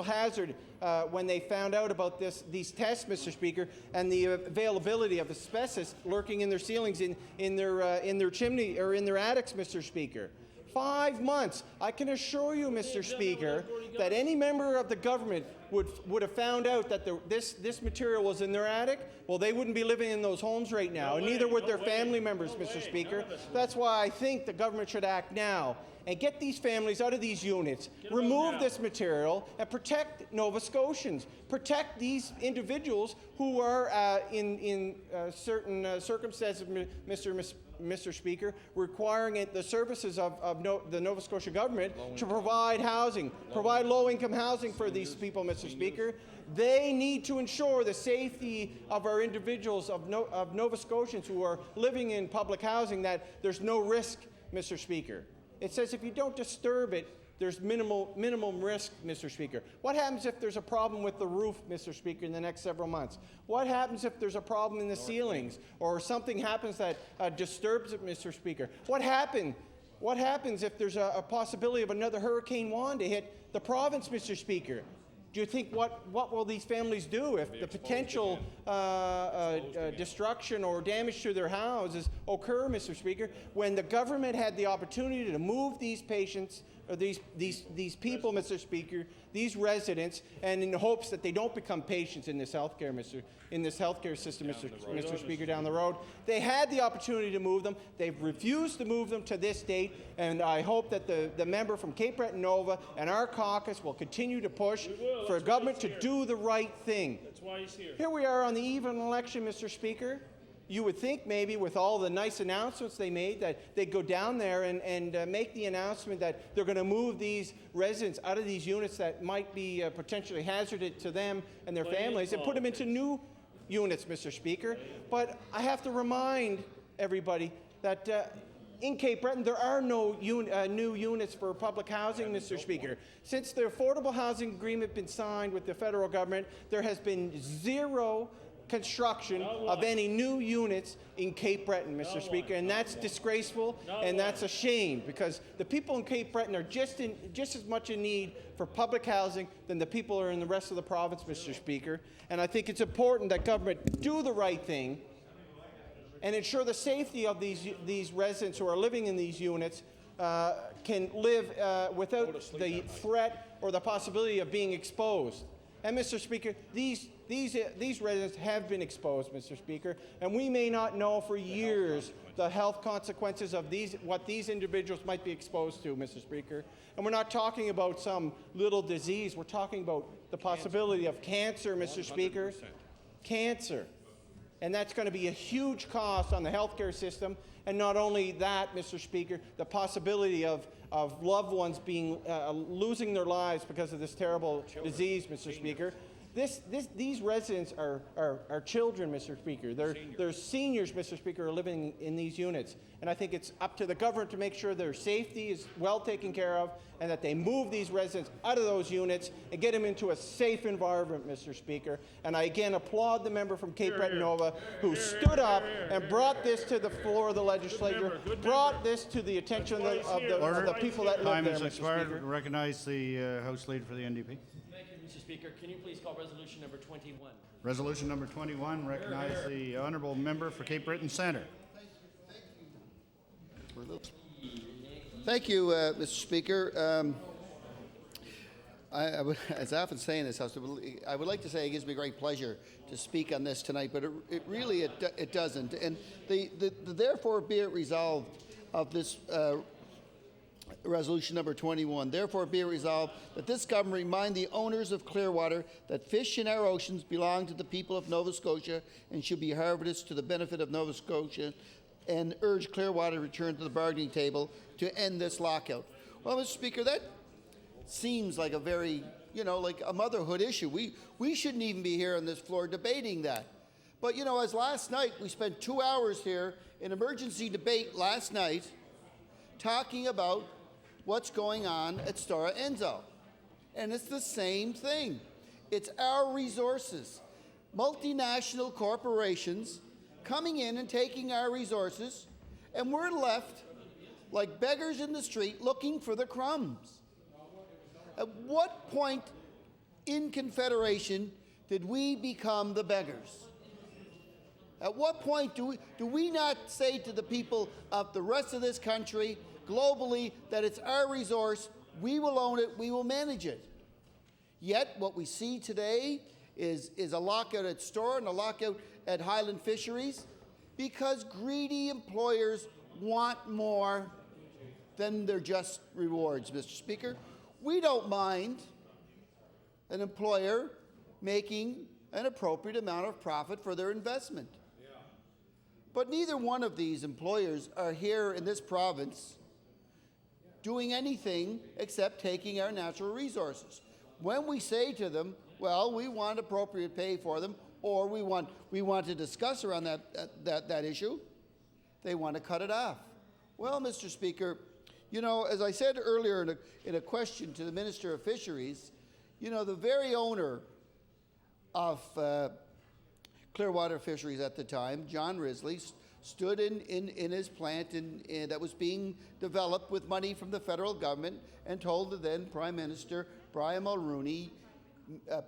hazard when they found out about these tests, Mr. Speaker, and the availability of asbestos lurking in their ceilings, in their chimney or in their attics, Mr. Speaker. 5 months. I can assure you, Mr. Speaker, that any member of the government would have found out that this material was in their attic. Well, they wouldn't be living in those homes right now, and neither would their family members, Mr. Speaker. That's why I think the government should act now and get these families out of these units, remove this material, and protect Nova Scotians. Protect these individuals who are in certain circumstances, Mr. Speaker, requiring the services of the Nova Scotia government to provide housing, provide low-income housing for these people, Mr. Speaker. They need to ensure the safety of our individuals, of Nova Scotians who are living in public housing, that there's no risk, Mr. Speaker. It says if you don't disturb it, there's minimum risk, Mr. Speaker. What happens if there's a problem with the roof, Mr. Speaker, in the next several months? What happens if there's a problem in the ceilings or something happens that disturbs it, Mr. Speaker? What happens if there's a possibility of another Hurricane Juan to hit the province, Mr. Speaker? Do you think what will these families do if the potential destruction or damage to their houses occur, Mr. Speaker, when the government had the opportunity to move these patients or these people, Mr. Speaker, these residents, and in the hopes that they don't become patients in this healthcare system, Mr. Speaker, down the road. They had the opportunity to move them. They've refused to move them to this date, and I hope that the member from Cape Breton Nova and our caucus will continue to push for government to do the right thing. That's why he's here. Here we are on the eve of an election, Mr. Speaker. You would think maybe with all the nice announcements they made that they'd go down there and make the announcement that they're going to move these residents out of these units that might be potentially hazardous to them and their families and put them into new units, Mr. Speaker. But I have to remind everybody that in Cape Breton, there are no new units for public housing, Mr. Speaker. Since the Affordable Housing Agreement been signed with the federal government, there has been zero construction of any new units in Cape Breton, Mr. Speaker, and that's disgraceful and that's a shame because the people in Cape Breton are just as much in need for public housing than the people are in the rest of the province, Mr. Speaker. And I think it's important that government do the right thing and ensure the safety of these residents who are living in these units can live without the threat or the possibility of being exposed. And Mr. Speaker, these residents have been exposed, Mr. Speaker, and we may not know for years the health consequences of what these individuals might be exposed to, Mr. Speaker. And we're not talking about some little disease. We're talking about the possibility of cancer, Mr. Speaker. Cancer. And that's going to be a huge cost on the healthcare system. And not only that, Mr. Speaker, the possibility of loved ones being losing their lives because of this terrible disease, Mr. Speaker. These residents are children, Mr. Speaker. They're seniors, Mr. Speaker, are living in these units. And I think it's up to the government to make sure their safety is well taken care of and that they move these residents out of those units and get them into a safe environment, Mr. Speaker. And I again applaud the member from Cape Breton Nova who stood up and brought this to the floor of the legislature, brought this to the attention of the people that live there, Mr. Speaker. Recognize the House Leader for the NDP. Thank you, Mr. Speaker. Can you please call resolution number 21? Resolution number 21, recognize the honourable member for Cape Breton Centre. Thank you, Mr. Speaker. As I often say in this House, I would like to say it gives me great pleasure to speak on this tonight, but it really doesn't. And the therefore be it resolved of this Resolution number 21. Therefore, be it resolved that this government remind the owners of Clearwater that fish in our oceans belong to the people of Nova Scotia and should be harvested to the benefit of Nova Scotia, and urge Clearwater to return to the bargaining table to end this lockout. Well, Mr. Speaker, that seems like a very, like a motherhood issue. We shouldn't even be here on this floor debating that. But, as last night, we spent 2 hours here in emergency debate last night talking about what's going on at Stora Enso. And it's the same thing. It's our resources. Multinational corporations coming in and taking our resources, and we're left like beggars in the street looking for the crumbs. At what point in Confederation did we become the beggars? At what point do we not say to the people of the rest of this country, globally, that it's our resource, we will own it, we will manage it? Yet what we see today is a lockout at Stora and a lockout at Highland Fisheries because greedy employers want more than their just rewards, Mr. Speaker. We don't mind an employer making an appropriate amount of profit for their investment. But neither one of these employers are here in this province doing anything except taking our natural resources. When we say to them, well, we want appropriate pay for them, or we want to discuss around that issue, they want to cut it off. Well, Mr. Speaker, as I said earlier in a question to the Minister of Fisheries, the very owner of Clearwater Fisheries at the time, John Risley, stood in his plant that was being developed with money from the federal government and told the then Prime Minister, Brian Mulroney,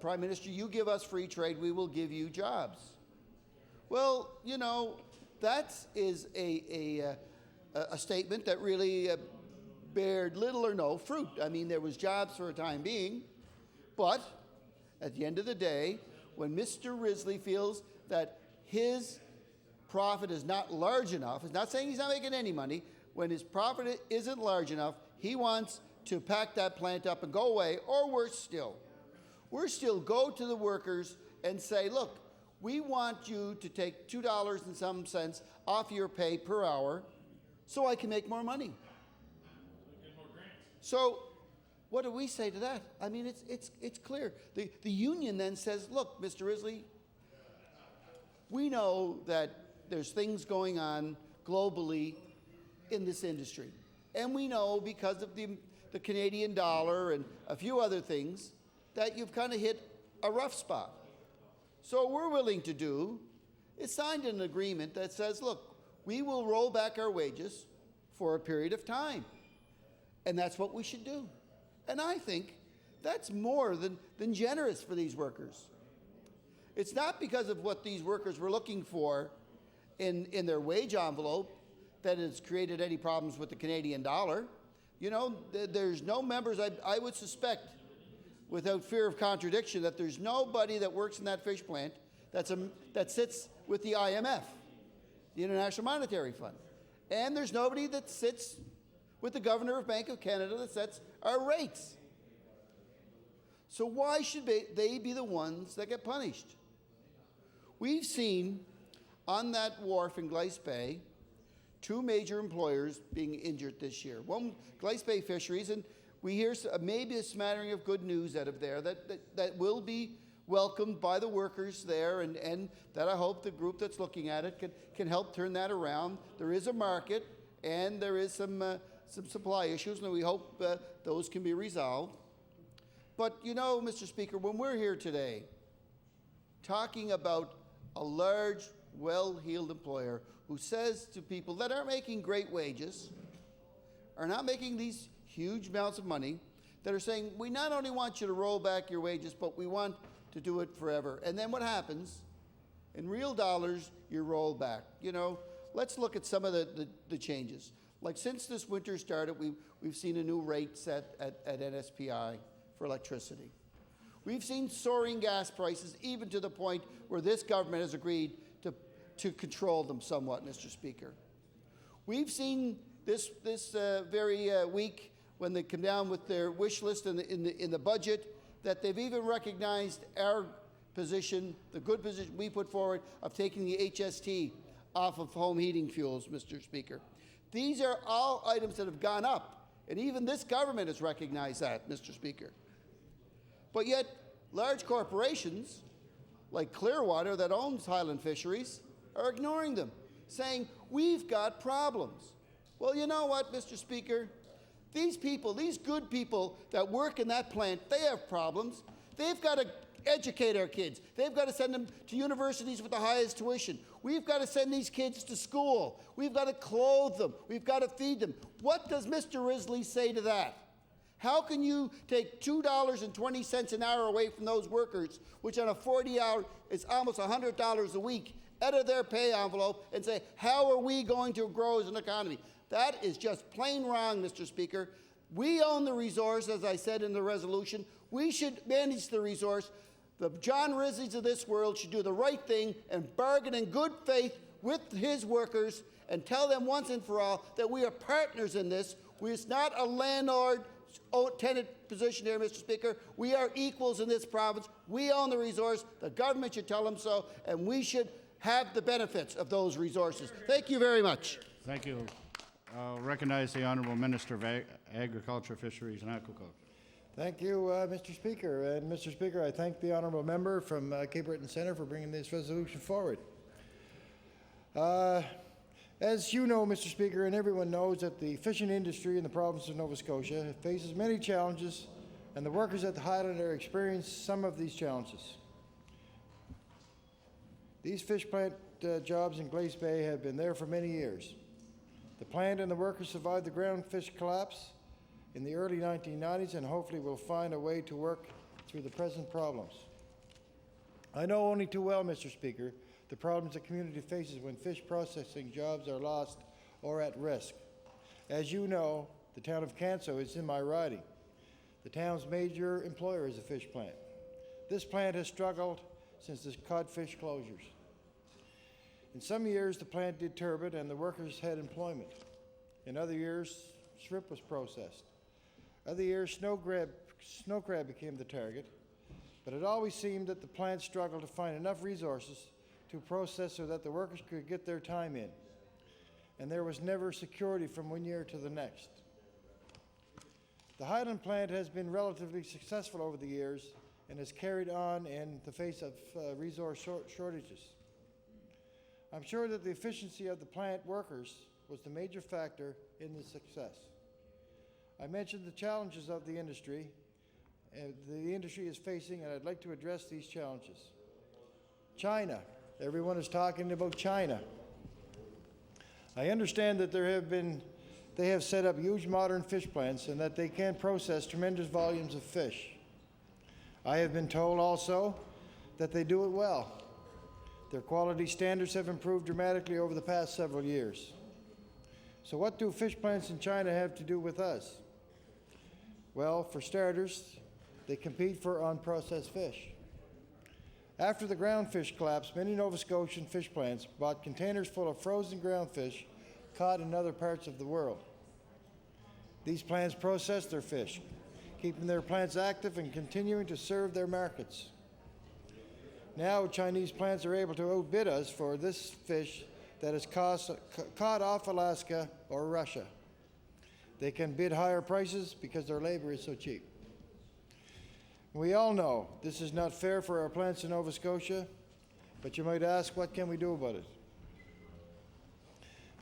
Prime Minister, you give us free trade, we will give you jobs. Well, that is a statement that really bared little or no fruit. I mean, there was jobs for a time being, but at the end of the day, when Mr. Risley feels that his profit is not large enough, he's not saying he's not making any money, when his profit isn't large enough, he wants to pack that plant up and go away, or worse still, go to the workers and say, look, we want you to take $2 and some cents off your pay per hour so I can make more money. So what do we say to that? I mean, it's clear. The union then says, look, Mr. Risley, we know that there's things going on globally in this industry. And we know because of the Canadian dollar and a few other things that you've kind of hit a rough spot. So what we're willing to do is sign an agreement that says, look, we will roll back our wages for a period of time. And that's what we should do. And I think that's more than generous for these workers. It's not because of what these workers were looking for in their wage envelope that has created any problems with the Canadian dollar. There's no members, I would suspect, without fear of contradiction, that there's nobody that works in that fish plant that sits with the IMF, the International Monetary Fund. And there's nobody that sits with the Governor of Bank of Canada that sets our rates. So why should they be the ones that get punished? We've seen on that wharf in Gleis Bay 2 major employers being injured this year. One, Gleis Bay Fisheries, and we hear maybe a smattering of good news out of there that will be welcomed by the workers there, and that I hope the group that's looking at it can help turn that around. There is a market, and there is some supply issues, and we hope those can be resolved. But Mr. Speaker, when we're here today talking about a large, well-heeled employer who says to people that aren't making great wages, are not making these huge amounts of money, that are saying, we not only want you to roll back your wages, but we want to do it forever. And then what happens? In real dollars, you roll back. Let's look at some of the changes. Like since this winter started, we've seen a new rate set at NSPI for electricity. We've seen soaring gas prices, even to the point where this government has agreed to control them somewhat, Mr. Speaker. We've seen this very week when they come down with their wish list in the budget, that they've even recognized our position, the good position we put forward of taking the HST off of home heating fuels, Mr. Speaker. These are all items that have gone up, and even this government has recognized that, Mr. Speaker. But yet, large corporations like Clearwater that owns Highland Fisheries are ignoring them, saying, we've got problems. Well, you know what, Mr. Speaker? These people, these good people that work in that plant, they have problems. They've got to educate our kids. They've got to send them to universities with the highest tuition. We've got to send these kids to school. We've got to clothe them. We've got to feed them. What does Mr. Risley say to that? How can you take $2.20 an hour away from those workers, which on a 40-hour is almost $100 a week, out of their pay envelope, and say, how are we going to grow as an economy? That is just plain wrong, Mr. Speaker. We own the resource, as I said in the resolution. We should manage the resource. The John Risleys of this world should do the right thing and bargain in good faith with his workers and tell them once and for all that we are partners in this. It's not a landlord-tenant position here, Mr. Speaker. We are equals in this province. We own the resource. The government should tell them so, and we should have the benefits of those resources. Thank you very much. Thank you. I'll recognize the Honourable Minister of Agriculture, Fisheries and Aquaculture. Thank you, Mr. Speaker. And Mr. Speaker, I thank the honourable member from Cape Breton Centre for bringing this resolution forward. As you know, Mr. Speaker, and everyone knows that the fishing industry in the province of Nova Scotia faces many challenges, and the workers at the Highland are experiencing some of these challenges. These fish plant jobs in Glace Bay have been there for many years. The plant and the workers survived the ground fish collapse in the early 1990s and hopefully will find a way to work through the present problems. I know only too well, Mr. Speaker, the problems the community faces when fish processing jobs are lost or at risk. As you know, the town of Canso is in my riding. The town's major employer is a fish plant. This plant has struggled since the codfish closures. In some years, the plant did turbot and the workers had employment. In other years, shrimp was processed. Other years, snow crab became the target, but it always seemed that the plant struggled to find enough resources to process so that the workers could get their time in, and there was never security from one year to the next. The Highland plant has been relatively successful over the years and has carried on in the face of resource shortages. I'm sure that the efficiency of the plant workers was the major factor in the success. I mentioned the challenges of the industry is facing, and I'd like to address these challenges. China. Everyone is talking about China. I understand that they have set up huge modern fish plants and that they can process tremendous volumes of fish. I have been told also that they do it well. Their quality standards have improved dramatically over the past several years. So what do fish plants in China have to do with us? Well, for starters, they compete for unprocessed fish. After the ground fish collapse, many Nova Scotian fish plants bought containers full of frozen ground fish caught in other parts of the world. These plants process their fish, keeping their plants active and continuing to serve their markets. Now, Chinese plants are able to outbid us for this fish that is caught off Alaska or Russia. They can bid higher prices because their labor is so cheap. We all know this is not fair for our plants in Nova Scotia, but you might ask, what can we do about it?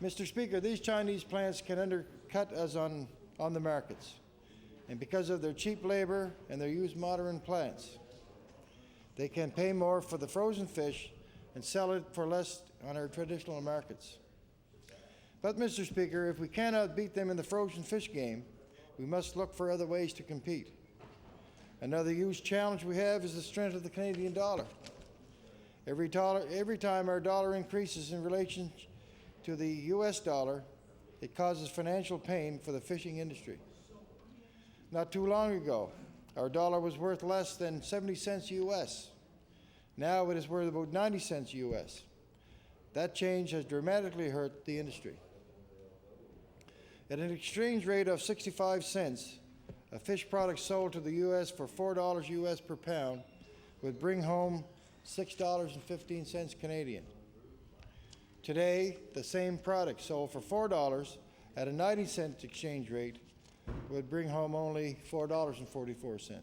Mr. Speaker, these Chinese plants can undercut us on the markets, and because of their cheap labor and their used modern plants, they can pay more for the frozen fish and sell it for less on our traditional markets. But, Mr. Speaker, if we cannot beat them in the frozen fish game, we must look for other ways to compete. Another huge challenge we have is the strength of the Canadian dollar. Every time our dollar increases in relation to the US dollar, it causes financial pain for the fishing industry. Not too long ago, our dollar was worth less than 70 cents US. Now it is worth about 90 cents US. That change has dramatically hurt the industry. At an exchange rate of 65 cents, a fish product sold to the U.S. for $4 U.S. per pound would bring home $6.15 Canadian. Today, the same product sold for $4 at a 90-cent exchange rate would bring home only $4.44.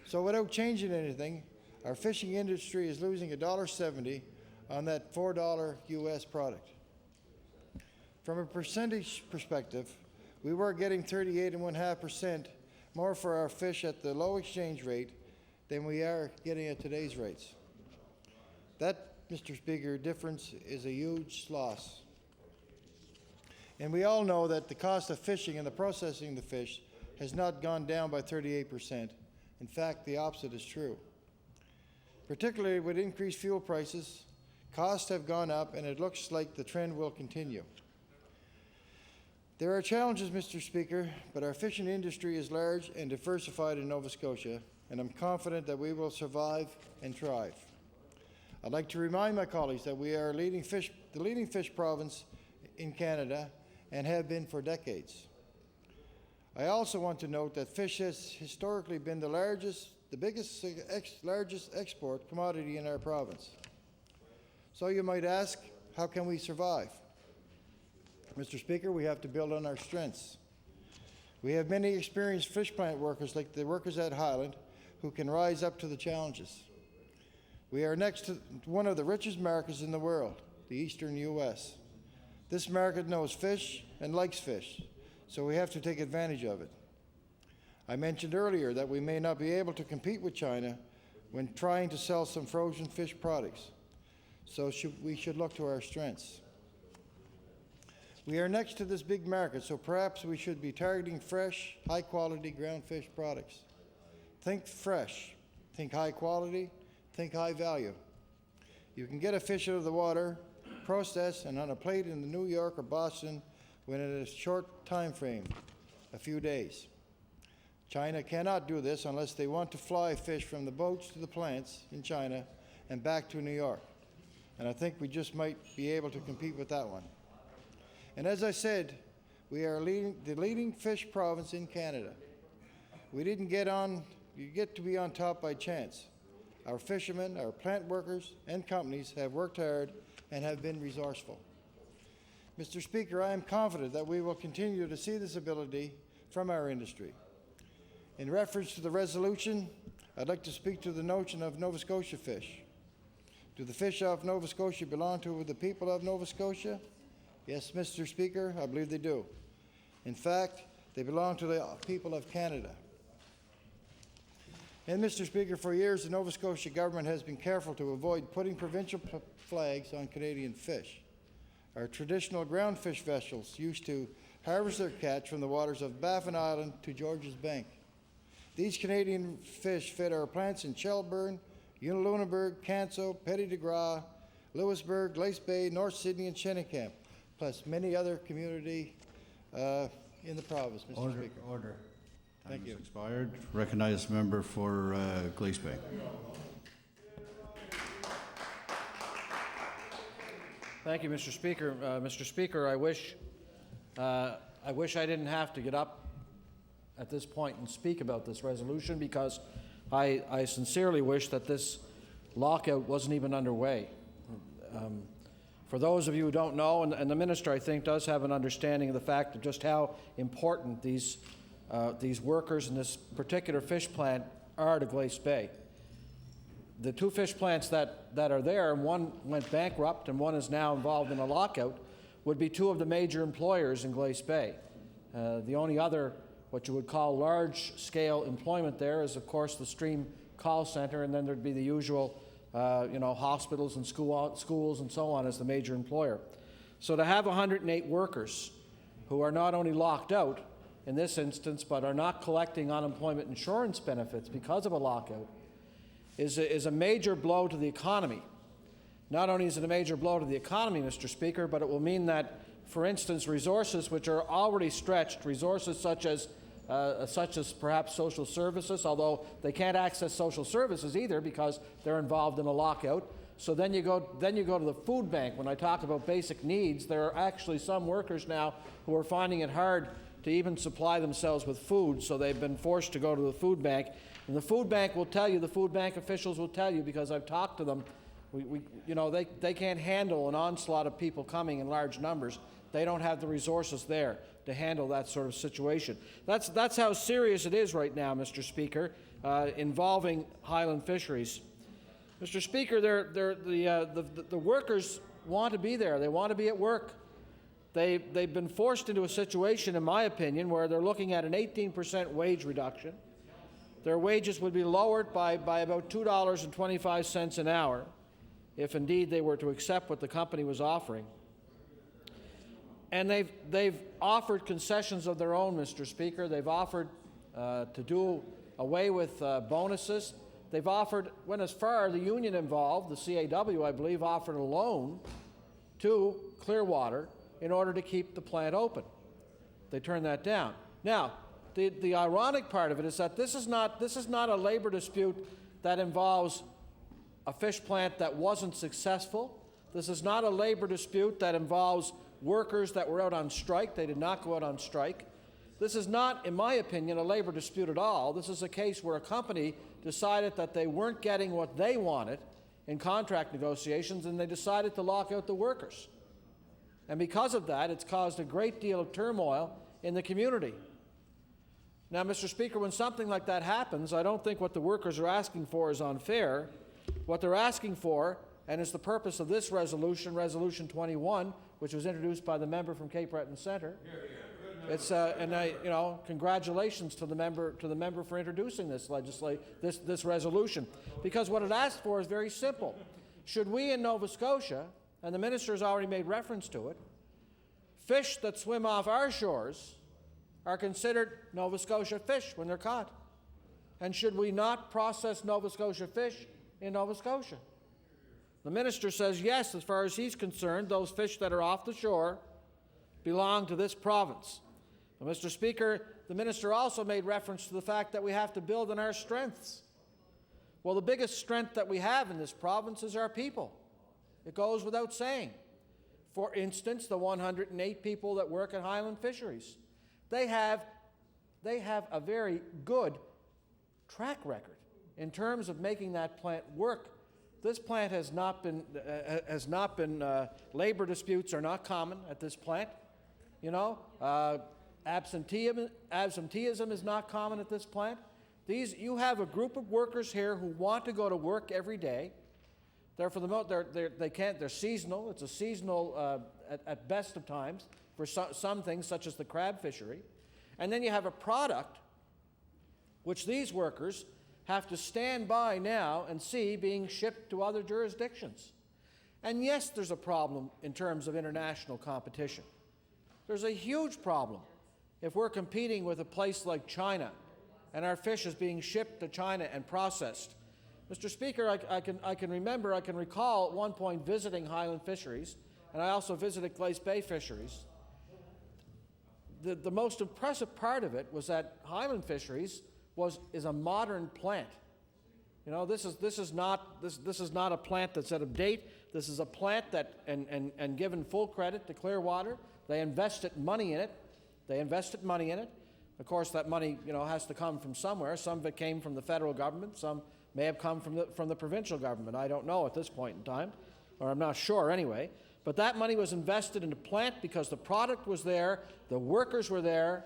So without changing anything, our fishing industry is losing $1.70 on that $4 U.S. product. From a percentage perspective, we were getting 38.5% more for our fish at the low exchange rate than we are getting at today's rates. That, Mr. Speaker, difference is a huge loss. And we all know that the cost of fishing and the processing of the fish has not gone down by 38%. In fact, the opposite is true. Particularly with increased fuel prices, costs have gone up, and it looks like the trend will continue. There are challenges, Mr. Speaker, but our fishing industry is large and diversified in Nova Scotia, and I'm confident that we will survive and thrive. I'd like to remind my colleagues that we are the leading fish province in Canada and have been for decades. I also want to note that fish has historically been the largest export commodity in our province. So you might ask, how can we survive? Mr. Speaker, we have to build on our strengths. We have many experienced fish plant workers like the workers at Highland who can rise up to the challenges. We are next to one of the richest markets in the world, the eastern U.S. This market knows fish and likes fish, so we have to take advantage of it. I mentioned earlier that we may not be able to compete with China when trying to sell some frozen fish products, so we should look to our strengths. We are next to this big market, so perhaps we should be targeting fresh, high-quality ground fish products. Think fresh, think high quality, think high value. You can get a fish out of the water, processed and on a plate in New York or Boston within a short time frame, a few days. China cannot do this unless they want to fly fish from the boats to the plants in China and back to New York. And I think we just might be able to compete with that one. And as I said, we are the leading fish province in Canada. We didn't get to be on top by chance. Our fishermen, our plant workers, and companies have worked hard and have been resourceful. Mr. Speaker, I am confident that we will continue to see this ability from our industry. In reference to the resolution, I'd like to speak to the notion of Nova Scotia fish. Do the fish off Nova Scotia belong to the people of Nova Scotia? Yes, Mr. Speaker, I believe they do. In fact, they belong to the people of Canada. And Mr. Speaker, for years the Nova Scotia government has been careful to avoid putting provincial flags on Canadian fish. Our traditional ground fish vessels used to harvest their catch from the waters of Baffin Island to Georges Bank. These Canadian fish fed our plants in Shelburne, Unalunenburg, Canso, Petit de Gras, Lewisburg, Glace Bay, North Sydney, and Shinnekamp, plus many other communities in the province, Mr. Speaker. Order. Thank you. Expired. Recognized member for Glace Bay. Thank you, Mr. Speaker. Mr. Speaker, I wish I didn't have to get up at this point and speak about this resolution, because I sincerely wish that this lockout wasn't even underway. For those of you who don't know, and the minister, I think, does have an understanding of the fact of just how important these workers in this particular fish plant are to Glace Bay. The two fish plants that are there, and one went bankrupt and one is now involved in a lockout, would be two of the major employers in Glace Bay. The only other, what you would call large-scale employment there is, of course, the Stream call center, and then there'd be the usual hospitals and schools and so on as the major employer. So to have 108 workers who are not only locked out in this instance, but are not collecting unemployment insurance benefits because of a lockout, is a major blow to the economy. Not only is it a major blow to the economy, Mr. Speaker, but it will mean that, for instance, resources which are already stretched, resources such as perhaps social services, although they can't access social services either because they're involved in a lockout, So then you go to the food bank. When I talk about basic needs, there are actually some workers now who are finding it hard to even supply themselves with food, so they've been forced to go to the food bank. And the food bank will tell you, the food bank officials will tell you, because I've talked to them, they can't handle an onslaught of people coming in large numbers. They don't have the resources there to handle that sort of situation. That's how serious it is right now, Mr. Speaker, involving Highland fisheries. Mr. Speaker, the workers want to be there. They want to be at work. They've been forced into a situation, in my opinion, where they're looking at an 18% wage reduction. Their wages would be lowered by about $2.25 an hour, if indeed they were to accept what the company was offering. And they've offered concessions of their own, Mr. Speaker. They've offered to do away with bonuses. They've offered, went as far, the union involved, the CAW, I believe, offered a loan to Clearwater in order to keep the plant open. They turned that down. Now, the ironic part of it is that this is not a labor dispute that involves a fish plant that wasn't successful. This is not a labor dispute that involves workers that were out on strike. They did not go out on strike. This is not, in my opinion, a labor dispute at all. This is a case where a company decided that they weren't getting what they wanted in contract negotiations, and they decided to lock out the workers. And because of that, it's caused a great deal of turmoil in the community. Now, Mr. Speaker, when something like that happens, I don't think what the workers are asking for is unfair. What they're asking for, and it's the purpose of this resolution, Resolution 21, which was introduced by the member from Cape Breton Centre. It's congratulations to the member for introducing this resolution, because what it asks for is very simple. Should we in Nova Scotia, and the minister has already made reference to it, fish that swim off our shores are considered Nova Scotia fish when they're caught? And should we not process Nova Scotia fish in Nova Scotia? The minister says yes, as far as he's concerned, those fish that are off the shore belong to this province. Now, Mr. Speaker, the minister also made reference to the fact that we have to build on our strengths. Well, the biggest strength that we have in this province is our people. It goes without saying. For instance, the 108 people that work at Highland Fisheries. They have a very good track record in terms of making that plant work. This plant has not been labor disputes are not common at this plant. Absenteeism is not common at this plant. You have a group of workers here who want to go to work every day. They're seasonal. It's a seasonal at best of times for some things, such as the crab fishery. And then you have a product which these workers have to stand by now and see being shipped to other jurisdictions. And yes, there's a problem in terms of international competition. There's a huge problem if we're competing with a place like China and our fish is being shipped to China and processed. Mr. Speaker, I can recall at one point visiting Highland Fisheries, and I also visited Glace Bay Fisheries. The most impressive part of it was that Highland Fisheries is a modern plant. This is not a plant that's out of date. This is a plant that, and given full credit to Clearwater, they invested money in it. Of course, that money, has to come from somewhere. Some of it came from the federal government. Some may have come from the provincial government. I don't know at this point in time, or I'm not sure anyway. But that money was invested in the plant because the product was there, the workers were there,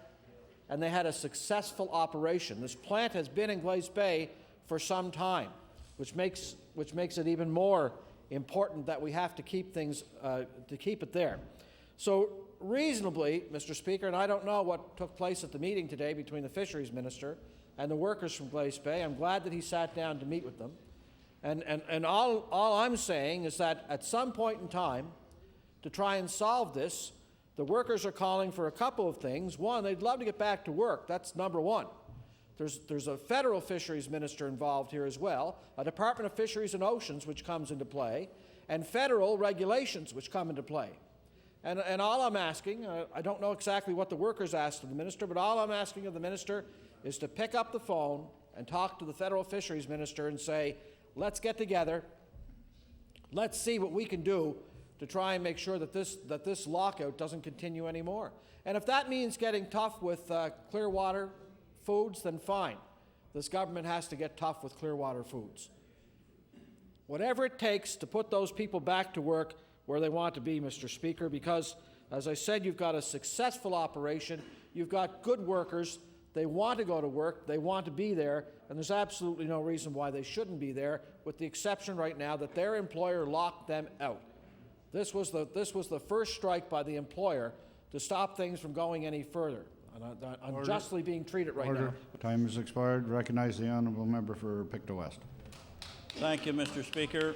and they had a successful operation. This plant has been in Glace Bay for some time, which makes it even more important that we have to keep it there. So reasonably, Mr. Speaker, and I don't know what took place at the meeting today between the fisheries minister and the workers from Glace Bay. I'm glad that he sat down to meet with them. And all I'm saying is that at some point in time, to try and solve this, the workers are calling for a couple of things. One, they'd love to get back to work. That's number one. There's a federal fisheries minister involved here as well, a Department of Fisheries and Oceans which comes into play, and federal regulations which come into play. And all I'm asking, I don't know exactly what the workers asked of the minister, but all I'm asking of the minister is to pick up the phone and talk to the federal fisheries minister and say, let's get together, Let's see what we can do to try and make sure that this lockout doesn't continue anymore. And if that means getting tough with Clearwater Foods, then fine. This government has to get tough with Clearwater Foods. Whatever it takes to put those people back to work where they want to be, Mr. Speaker, because, as I said, you've got a successful operation, you've got good workers, they want to go to work, they want to be there, and there's absolutely no reason why they shouldn't be there, with the exception right now that their employer locked them out. This was the first strike by the employer to stop things from going any further. Unjustly being treated right now. Time has expired. Recognize the honourable member for Pictou West. Thank you, Mr. Speaker.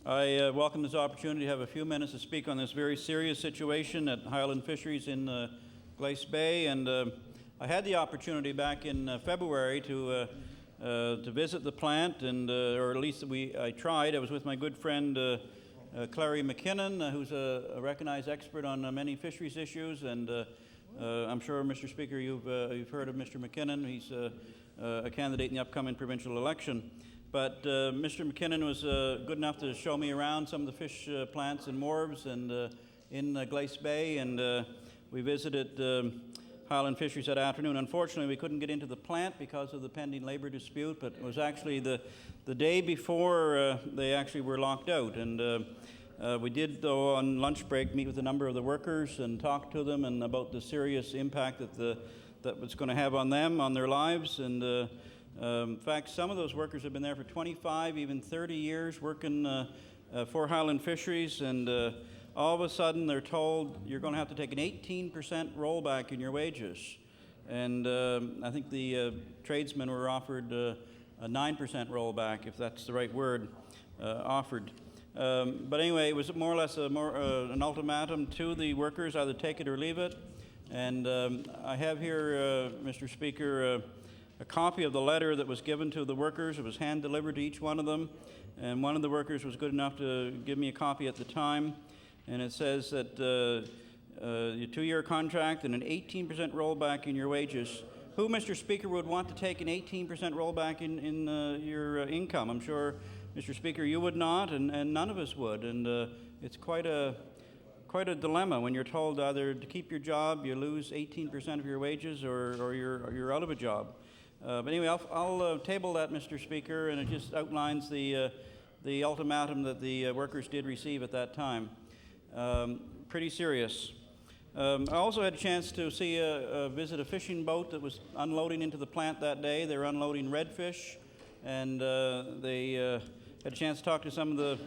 I welcome this opportunity to have a few minutes to speak on this very serious situation at Highland Fisheries in Glace Bay. And I had the opportunity back in February to visit the plant, and or at least I tried. I was with my good friend Clary McKinnon, who's a recognized expert on many fisheries issues, and I'm sure, Mr. Speaker, you've heard of Mr. McKinnon. He's a candidate in the upcoming provincial election. But Mr. McKinnon was good enough to show me around some of the fish plants and wharves and in Glace Bay, and we visited Highland Fisheries that afternoon. Unfortunately, we couldn't get into the plant because of the pending labor dispute, but it was actually the day before they actually were locked out. And we did, though, on lunch break, meet with a number of the workers and talk to them and about the serious impact that was going to have on them, on their lives. And in fact, some of those workers have been there for 25, even 30 years working for Highland Fisheries, and all of a sudden they're told you're going to have to take an 18% rollback in your wages. And I think the tradesmen were offered a 9% rollback, if that's the right word, offered. But anyway, it was more or less an ultimatum to the workers, either take it or leave it. And I have here, Mr. Speaker, a copy of the letter that was given to the workers. It was hand-delivered to each one of them, and one of the workers was good enough to give me a copy at the time. And it says that your 2-year contract and an 18% rollback in your wages. Who, Mr. Speaker, would want to take an 18% rollback in your income? I'm sure, Mr. Speaker, you would not, and none of us would. And it's quite a dilemma when you're told either to keep your job, you lose 18% of your wages, or you're out of a job. But anyway, I'll table that, Mr. Speaker, and it just outlines the ultimatum that the workers did receive at that time. Pretty serious. I also had a chance to visit a fishing boat that was unloading into the plant that day. They were unloading redfish, and they had a chance to talk to some of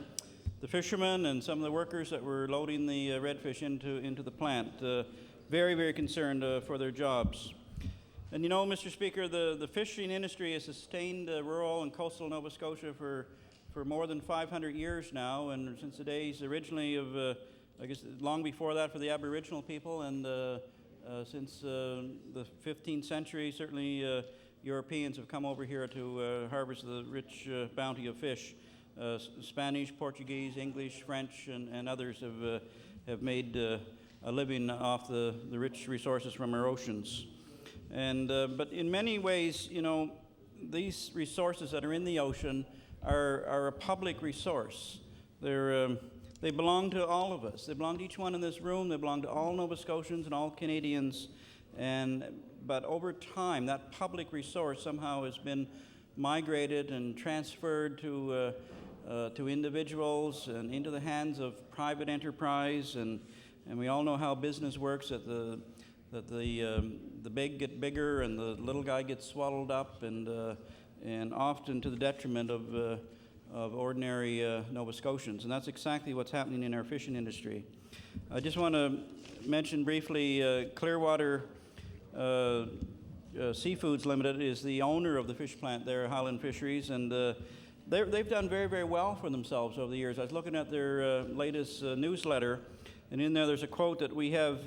the fishermen and some of the workers that were loading the redfish into the plant. Very, very concerned for their jobs. And you know, Mr. Speaker, the fishing industry has sustained rural and coastal Nova Scotia for more than 500 years now, and since the days originally of, I guess, long before that for the Aboriginal people, and since the 15th century, certainly Europeans have come over here to harvest the rich bounty of fish. Spanish, Portuguese, English, French, and others have made a living off the rich resources from our oceans. And but in many ways, you know, these resources that are in the ocean are a public resource. They belong to all of us. They belong to each one in this room. They belong to all Nova Scotians and all Canadians. But over time, that public resource somehow has been migrated and transferred to individuals and into the hands of private enterprise. And we all know how business works. That the big get bigger and the little guy gets swallowed up, and often to the detriment of ordinary Nova Scotians. And that's exactly what's happening in our fishing industry. I just want to mention briefly Clearwater Seafoods Limited is the owner of the fish plant there, Highland Fisheries, and they've done very, very well for themselves over the years. I was looking at their latest newsletter, and in there's a quote that we have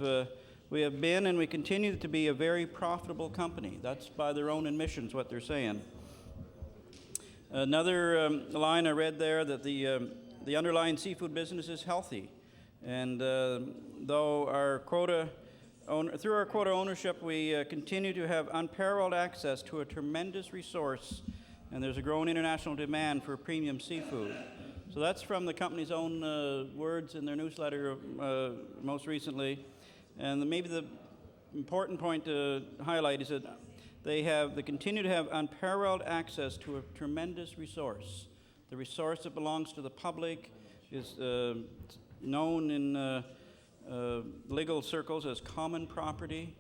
been and we continue to be a very profitable company. That's by their own admissions what they're saying. Another line I read there that the underlying seafood business is healthy, and though through our quota ownership, we continue to have unparalleled access to a tremendous resource, and there's a growing international demand for premium seafood. So that's from the company's own words in their newsletter most recently. And maybe the important point to highlight is that they continue to have unparalleled access to a tremendous resource. The resource that belongs to the public is known in legal circles as common property,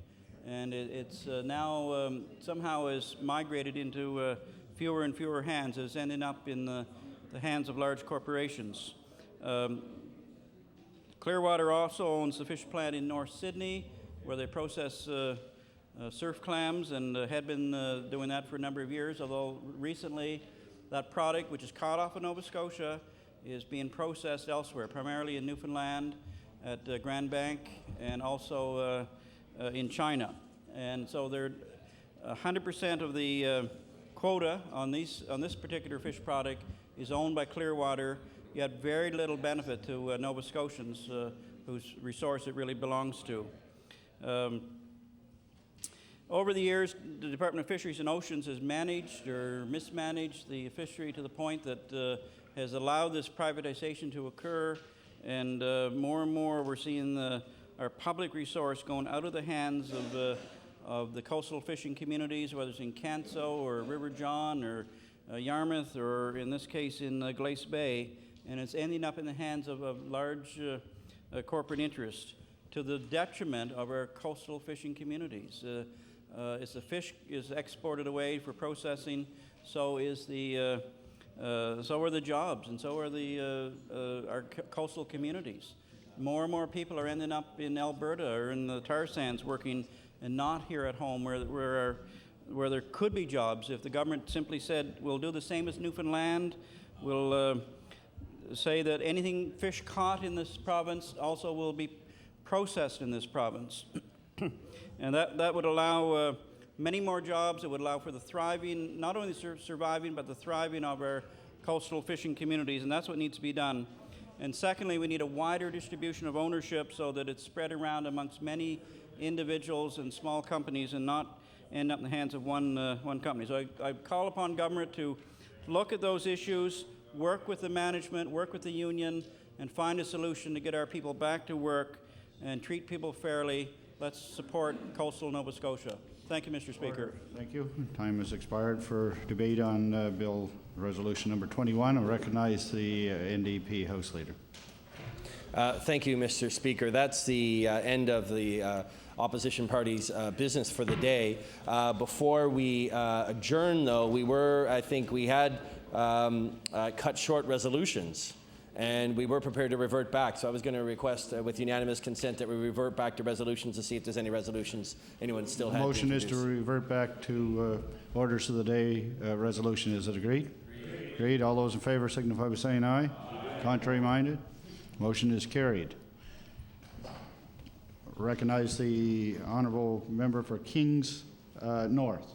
and it's now somehow has migrated into fewer and fewer hands. It's ending up in the hands of large corporations. Clearwater also owns the fish plant in North Sydney, where they process surf clams, and had been doing that for a number of years, although recently that product, which is caught off of Nova Scotia, is being processed elsewhere, primarily in Newfoundland at Grand Bank, and also in China. And so they're 100% of the quota on this particular fish product is owned by Clearwater, yet very little benefit to Nova Scotians whose resource it really belongs to. Over the years, the Department of Fisheries and Oceans has managed or mismanaged the fishery to the point that has allowed this privatization to occur, and more and more we're seeing our public resource going out of the hands of the coastal fishing communities, whether it's in Canso or River John or Yarmouth, or in this case in Glace Bay, and it's ending up in the hands of a large corporate interest to the detriment of our coastal fishing communities. As the fish is exported away for processing, so are the jobs, and so are our coastal communities. More and more people are ending up in Alberta or in the tar sands working, and not here at home where there could be jobs if the government simply said, we'll do the same as Newfoundland, we'll say that anything fish caught in this province also will be processed in this province. And that would allow many more jobs. It would allow for the thriving, not only surviving, but the thriving of our coastal fishing communities, and that's what needs to be done. And secondly, we need a wider distribution of ownership so that it's spread around amongst many individuals and small companies and not end up in the hands of one company. So I call upon government to look at those issues, work with the management, work with the union, and find a solution to get our people back to work and treat people fairly. Let's support coastal Nova Scotia. Thank you, Mr. Speaker. Thank you. Time has expired for debate on Bill Resolution number 21. I recognize the NDP House Leader. Thank you, Mr. Speaker. That's the end of the opposition party's business for the day. Before we adjourn, though, we had cut short resolutions, and we were prepared to revert back. So I was going to request, with unanimous consent, that we revert back to resolutions to see if there's any resolutions anyone still has. The motion is to revert back to orders of the day resolution. Is it agreed? Agreed. All those in favour signify by saying aye. Contrary minded? Motion is carried. Recognize the honourable member for Kings North.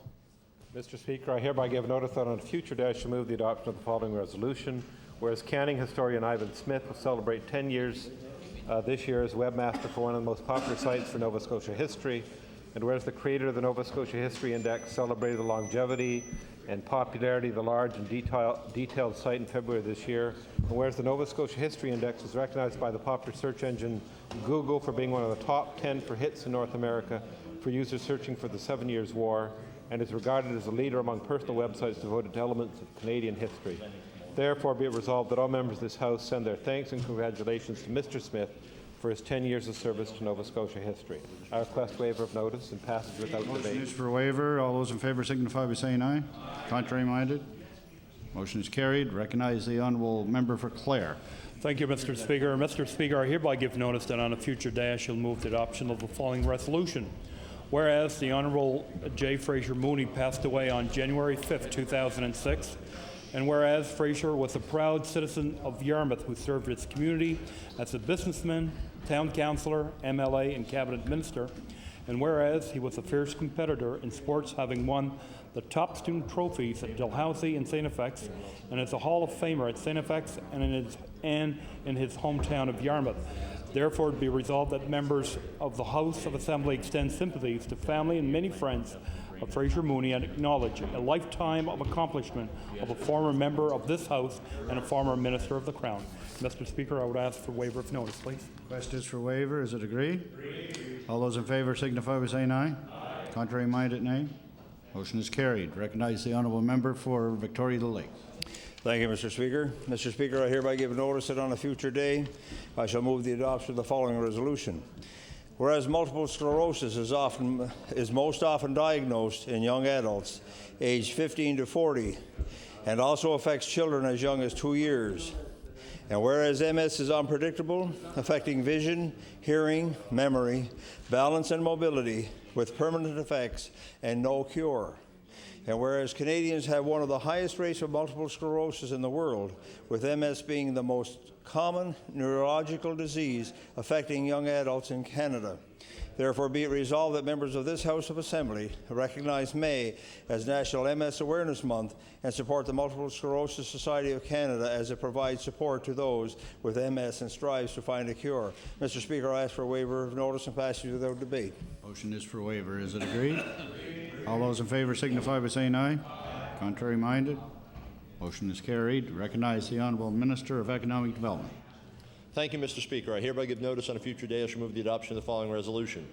Mr. Speaker, I hereby give notice that on a future day I shall move the adoption of the following resolution. Whereas Canning historian Ivan Smith will celebrate 10 years this year as webmaster for one of the most popular sites for Nova Scotia history, and whereas the creator of the Nova Scotia History Index celebrated the longevity and popularity of the large and detailed site in February of this year, and whereas the Nova Scotia History Index was recognized by the popular search engine Google for being one of the top 10 for hits in North America for users searching for the 7 Years' War, and is regarded as a leader among personal websites devoted to elements of Canadian history. Therefore, be it resolved that all members of this House send their thanks and congratulations to Mr. Smith for his 10 years of service to Nova Scotia history. I request waiver of notice and passage without debate. Motion is for waiver. All those in favour signify by saying aye. Contrary minded? Motion is carried. Recognize the honourable member for Clare. Thank you, Mr. Speaker. Mr. Speaker, I hereby give notice that on a future day I shall move the adoption of the following resolution. Whereas the Honourable J. Fraser Mooney passed away on January 5th, 2006, and whereas Fraser was a proud citizen of Yarmouth who served its community as a businessman, town councillor, MLA, and cabinet minister, and whereas he was a fierce competitor in sports, having won the top student trophies at Dalhousie and St. FX, and is a Hall of Famer at St. FX and in his hometown of Yarmouth. Therefore, it be resolved that members of the House of Assembly extend sympathies to family and many friends of Fraser Mooney and acknowledge a lifetime of accomplishment of a former member of this House and a former Minister of the Crown. Mr. Speaker, I would ask for waiver of notice, please. Request is for waiver. Is it agreed? All those in favour signify by saying aye. Contrary minded, nay. Motion is carried. Recognize the honourable member for Victoria Lake. Thank you, Mr. Speaker. Mr. Speaker, I hereby give notice that on a future day I shall move the adoption of the following resolution. Whereas multiple sclerosis is most often diagnosed in young adults aged 15 to 40 and also affects children as young as 2 years. And whereas MS is unpredictable, affecting vision, hearing, memory, balance, and mobility with permanent effects and no cure. And whereas Canadians have one of the highest rates of multiple sclerosis in the world, with MS being the most common neurological disease affecting young adults in Canada. Therefore, be it resolved that members of this House of Assembly recognize May as National MS Awareness Month and support the Multiple Sclerosis Society of Canada as it provides support to those with MS and strives to find a cure. Mr. Speaker, I ask for a waiver of notice and passage without debate. Motion is for waiver. Is it agreed? All those in favour signify by saying aye. Contrary minded? Motion is carried. Recognize the Honourable Minister of Economic Development. Thank you, Mr. Speaker. I hereby give notice on a future day I shall move the adoption of the following resolution.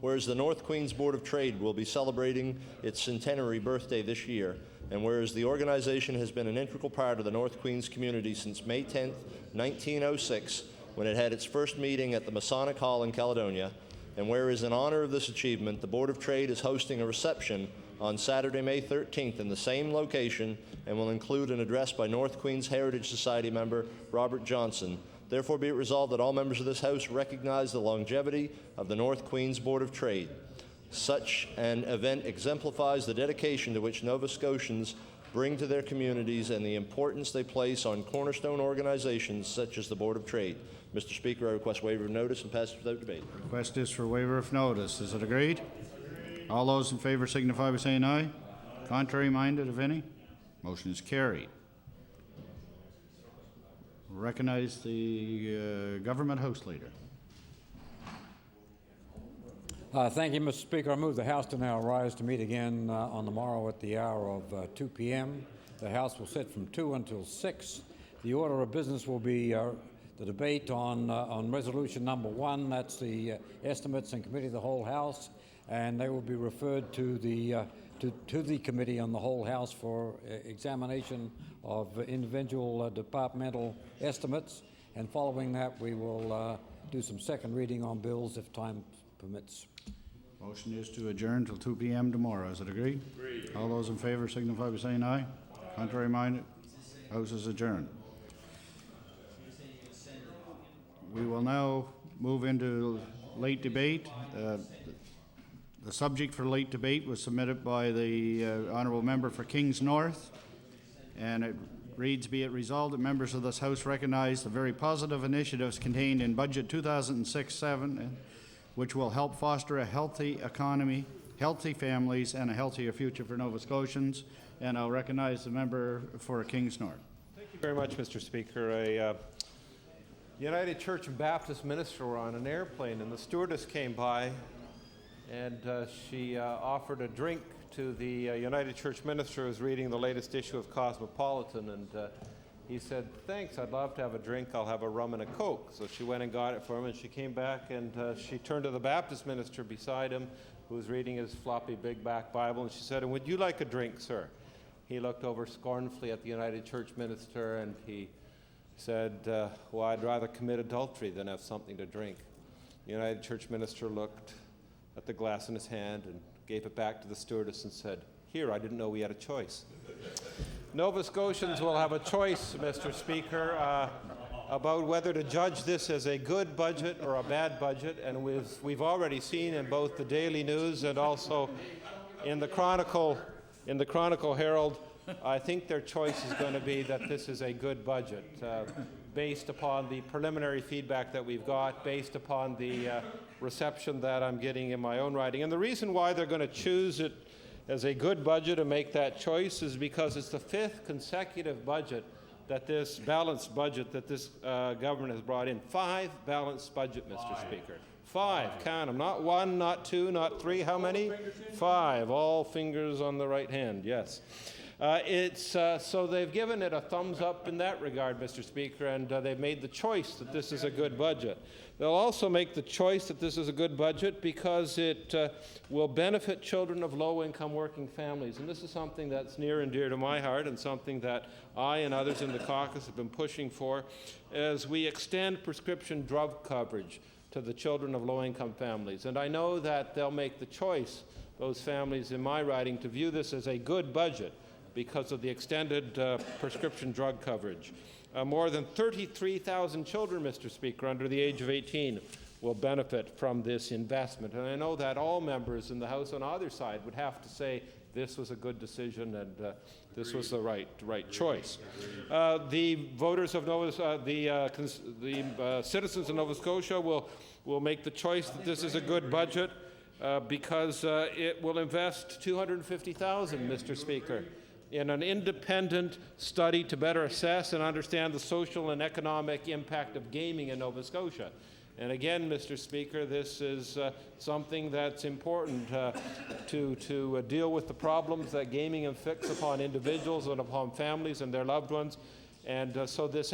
Whereas the North Queens Board of Trade will be celebrating its centenary birthday this year, and whereas the organization has been an integral part of the North Queens community since May 10, 1906, when it had its first meeting at the Masonic Hall in Caledonia, and whereas in honor of this achievement, the Board of Trade is hosting a reception on Saturday, May 13th in the same location and will include an address by North Queens Heritage Society member Robert Johnson. Therefore, be it resolved that all members of this House recognize the longevity of the North Queens Board of Trade. Such an event exemplifies the dedication to which Nova Scotians bring to their communities and the importance they place on cornerstone organizations such as the Board of Trade. Mr. Speaker, I request waiver of notice and passage without debate. Request is for waiver of notice. Is it agreed? All those in favour signify by saying aye. Contrary minded, if any? Motion is carried. Recognize the Government House Leader. Thank you, Mr. Speaker. I move the House to now rise to meet again on the morrow at the hour of 2 p.m. The House will sit from 2 until 6. The order of business will be the debate on resolution number 1. That's the estimates in committee of the whole House, and they will be referred to the committee on the whole House for examination of individual departmental estimates. And following that, we will do some second reading on bills if time permits. Motion is to adjourn till 2 p.m. tomorrow. Is it agreed? Agreed. All those in favour signify by saying aye. Contrary minded? House is adjourned. We will now move into late debate. The subject for late debate was submitted by the Honourable Member for Kings North, and it reads, be it resolved that members of this House recognise the very positive initiatives contained in Budget 2006-7, which will help foster a healthy economy, healthy families, and a healthier future for Nova Scotians. And I'll recognize the member for Kings North. Thank you very much, Mr. Speaker. A United Church and Baptist minister were on an airplane, and the stewardess came by, and she offered a drink to the United Church minister who was reading the latest issue of Cosmopolitan, and he said, thanks, I'd love to have a drink. I'll have a rum and a Coke. So she went and got it for him, and she came back, and she turned to the Baptist minister beside him, who was reading his floppy big back Bible, and she said, and would you like a drink, sir? He looked over scornfully at the United Church minister, and he said, well, I'd rather commit adultery than have something to drink. The United Church minister looked at the glass in his hand and gave it back to the stewardess and said, here, I didn't know we had a choice. Nova Scotians will have a choice, Mr. Speaker, about whether to judge this as a good budget or a bad budget, and we've already seen in both the Daily News and also in the Chronicle Herald, I think their choice is going to be that this is a good budget, based upon the preliminary feedback that we've got, based upon the reception that I'm getting in my own writing. And the reason why they're going to choose it as a good budget and make that choice is because it's the 5th consecutive budget that this balanced budget that this government has brought in. 5 balanced budget, Mr. Speaker. 5. Count them. Not 1, not 2, not 3. How many? 5. All fingers on the right hand. Yes. So they've given it a thumbs up in that regard, Mr. Speaker, and they've made the choice that this is a good budget. They'll also make the choice that this is a good budget because it will benefit children of low-income working families. And this is something that's near and dear to my heart and something that I and others in the caucus have been pushing for as we extend prescription drug coverage to the children of low-income families. And I know that they'll make the choice, those families in my riding, to view this as a good budget because of the extended prescription drug coverage. More than 33,000 children, Mr. Speaker, under the age of 18 will benefit from this investment. And I know that all members in the House on either side would have to say this was a good decision and this was the right choice. The voters of the citizens of Nova Scotia will make the choice that this is a good budget because it will invest $250,000, Mr. Speaker, in an independent study to better assess and understand the social and economic impact of gaming in Nova Scotia. And again, Mr. Speaker, this is something that's important to deal with the problems that gaming inflicts upon individuals and upon families and their loved ones. And so this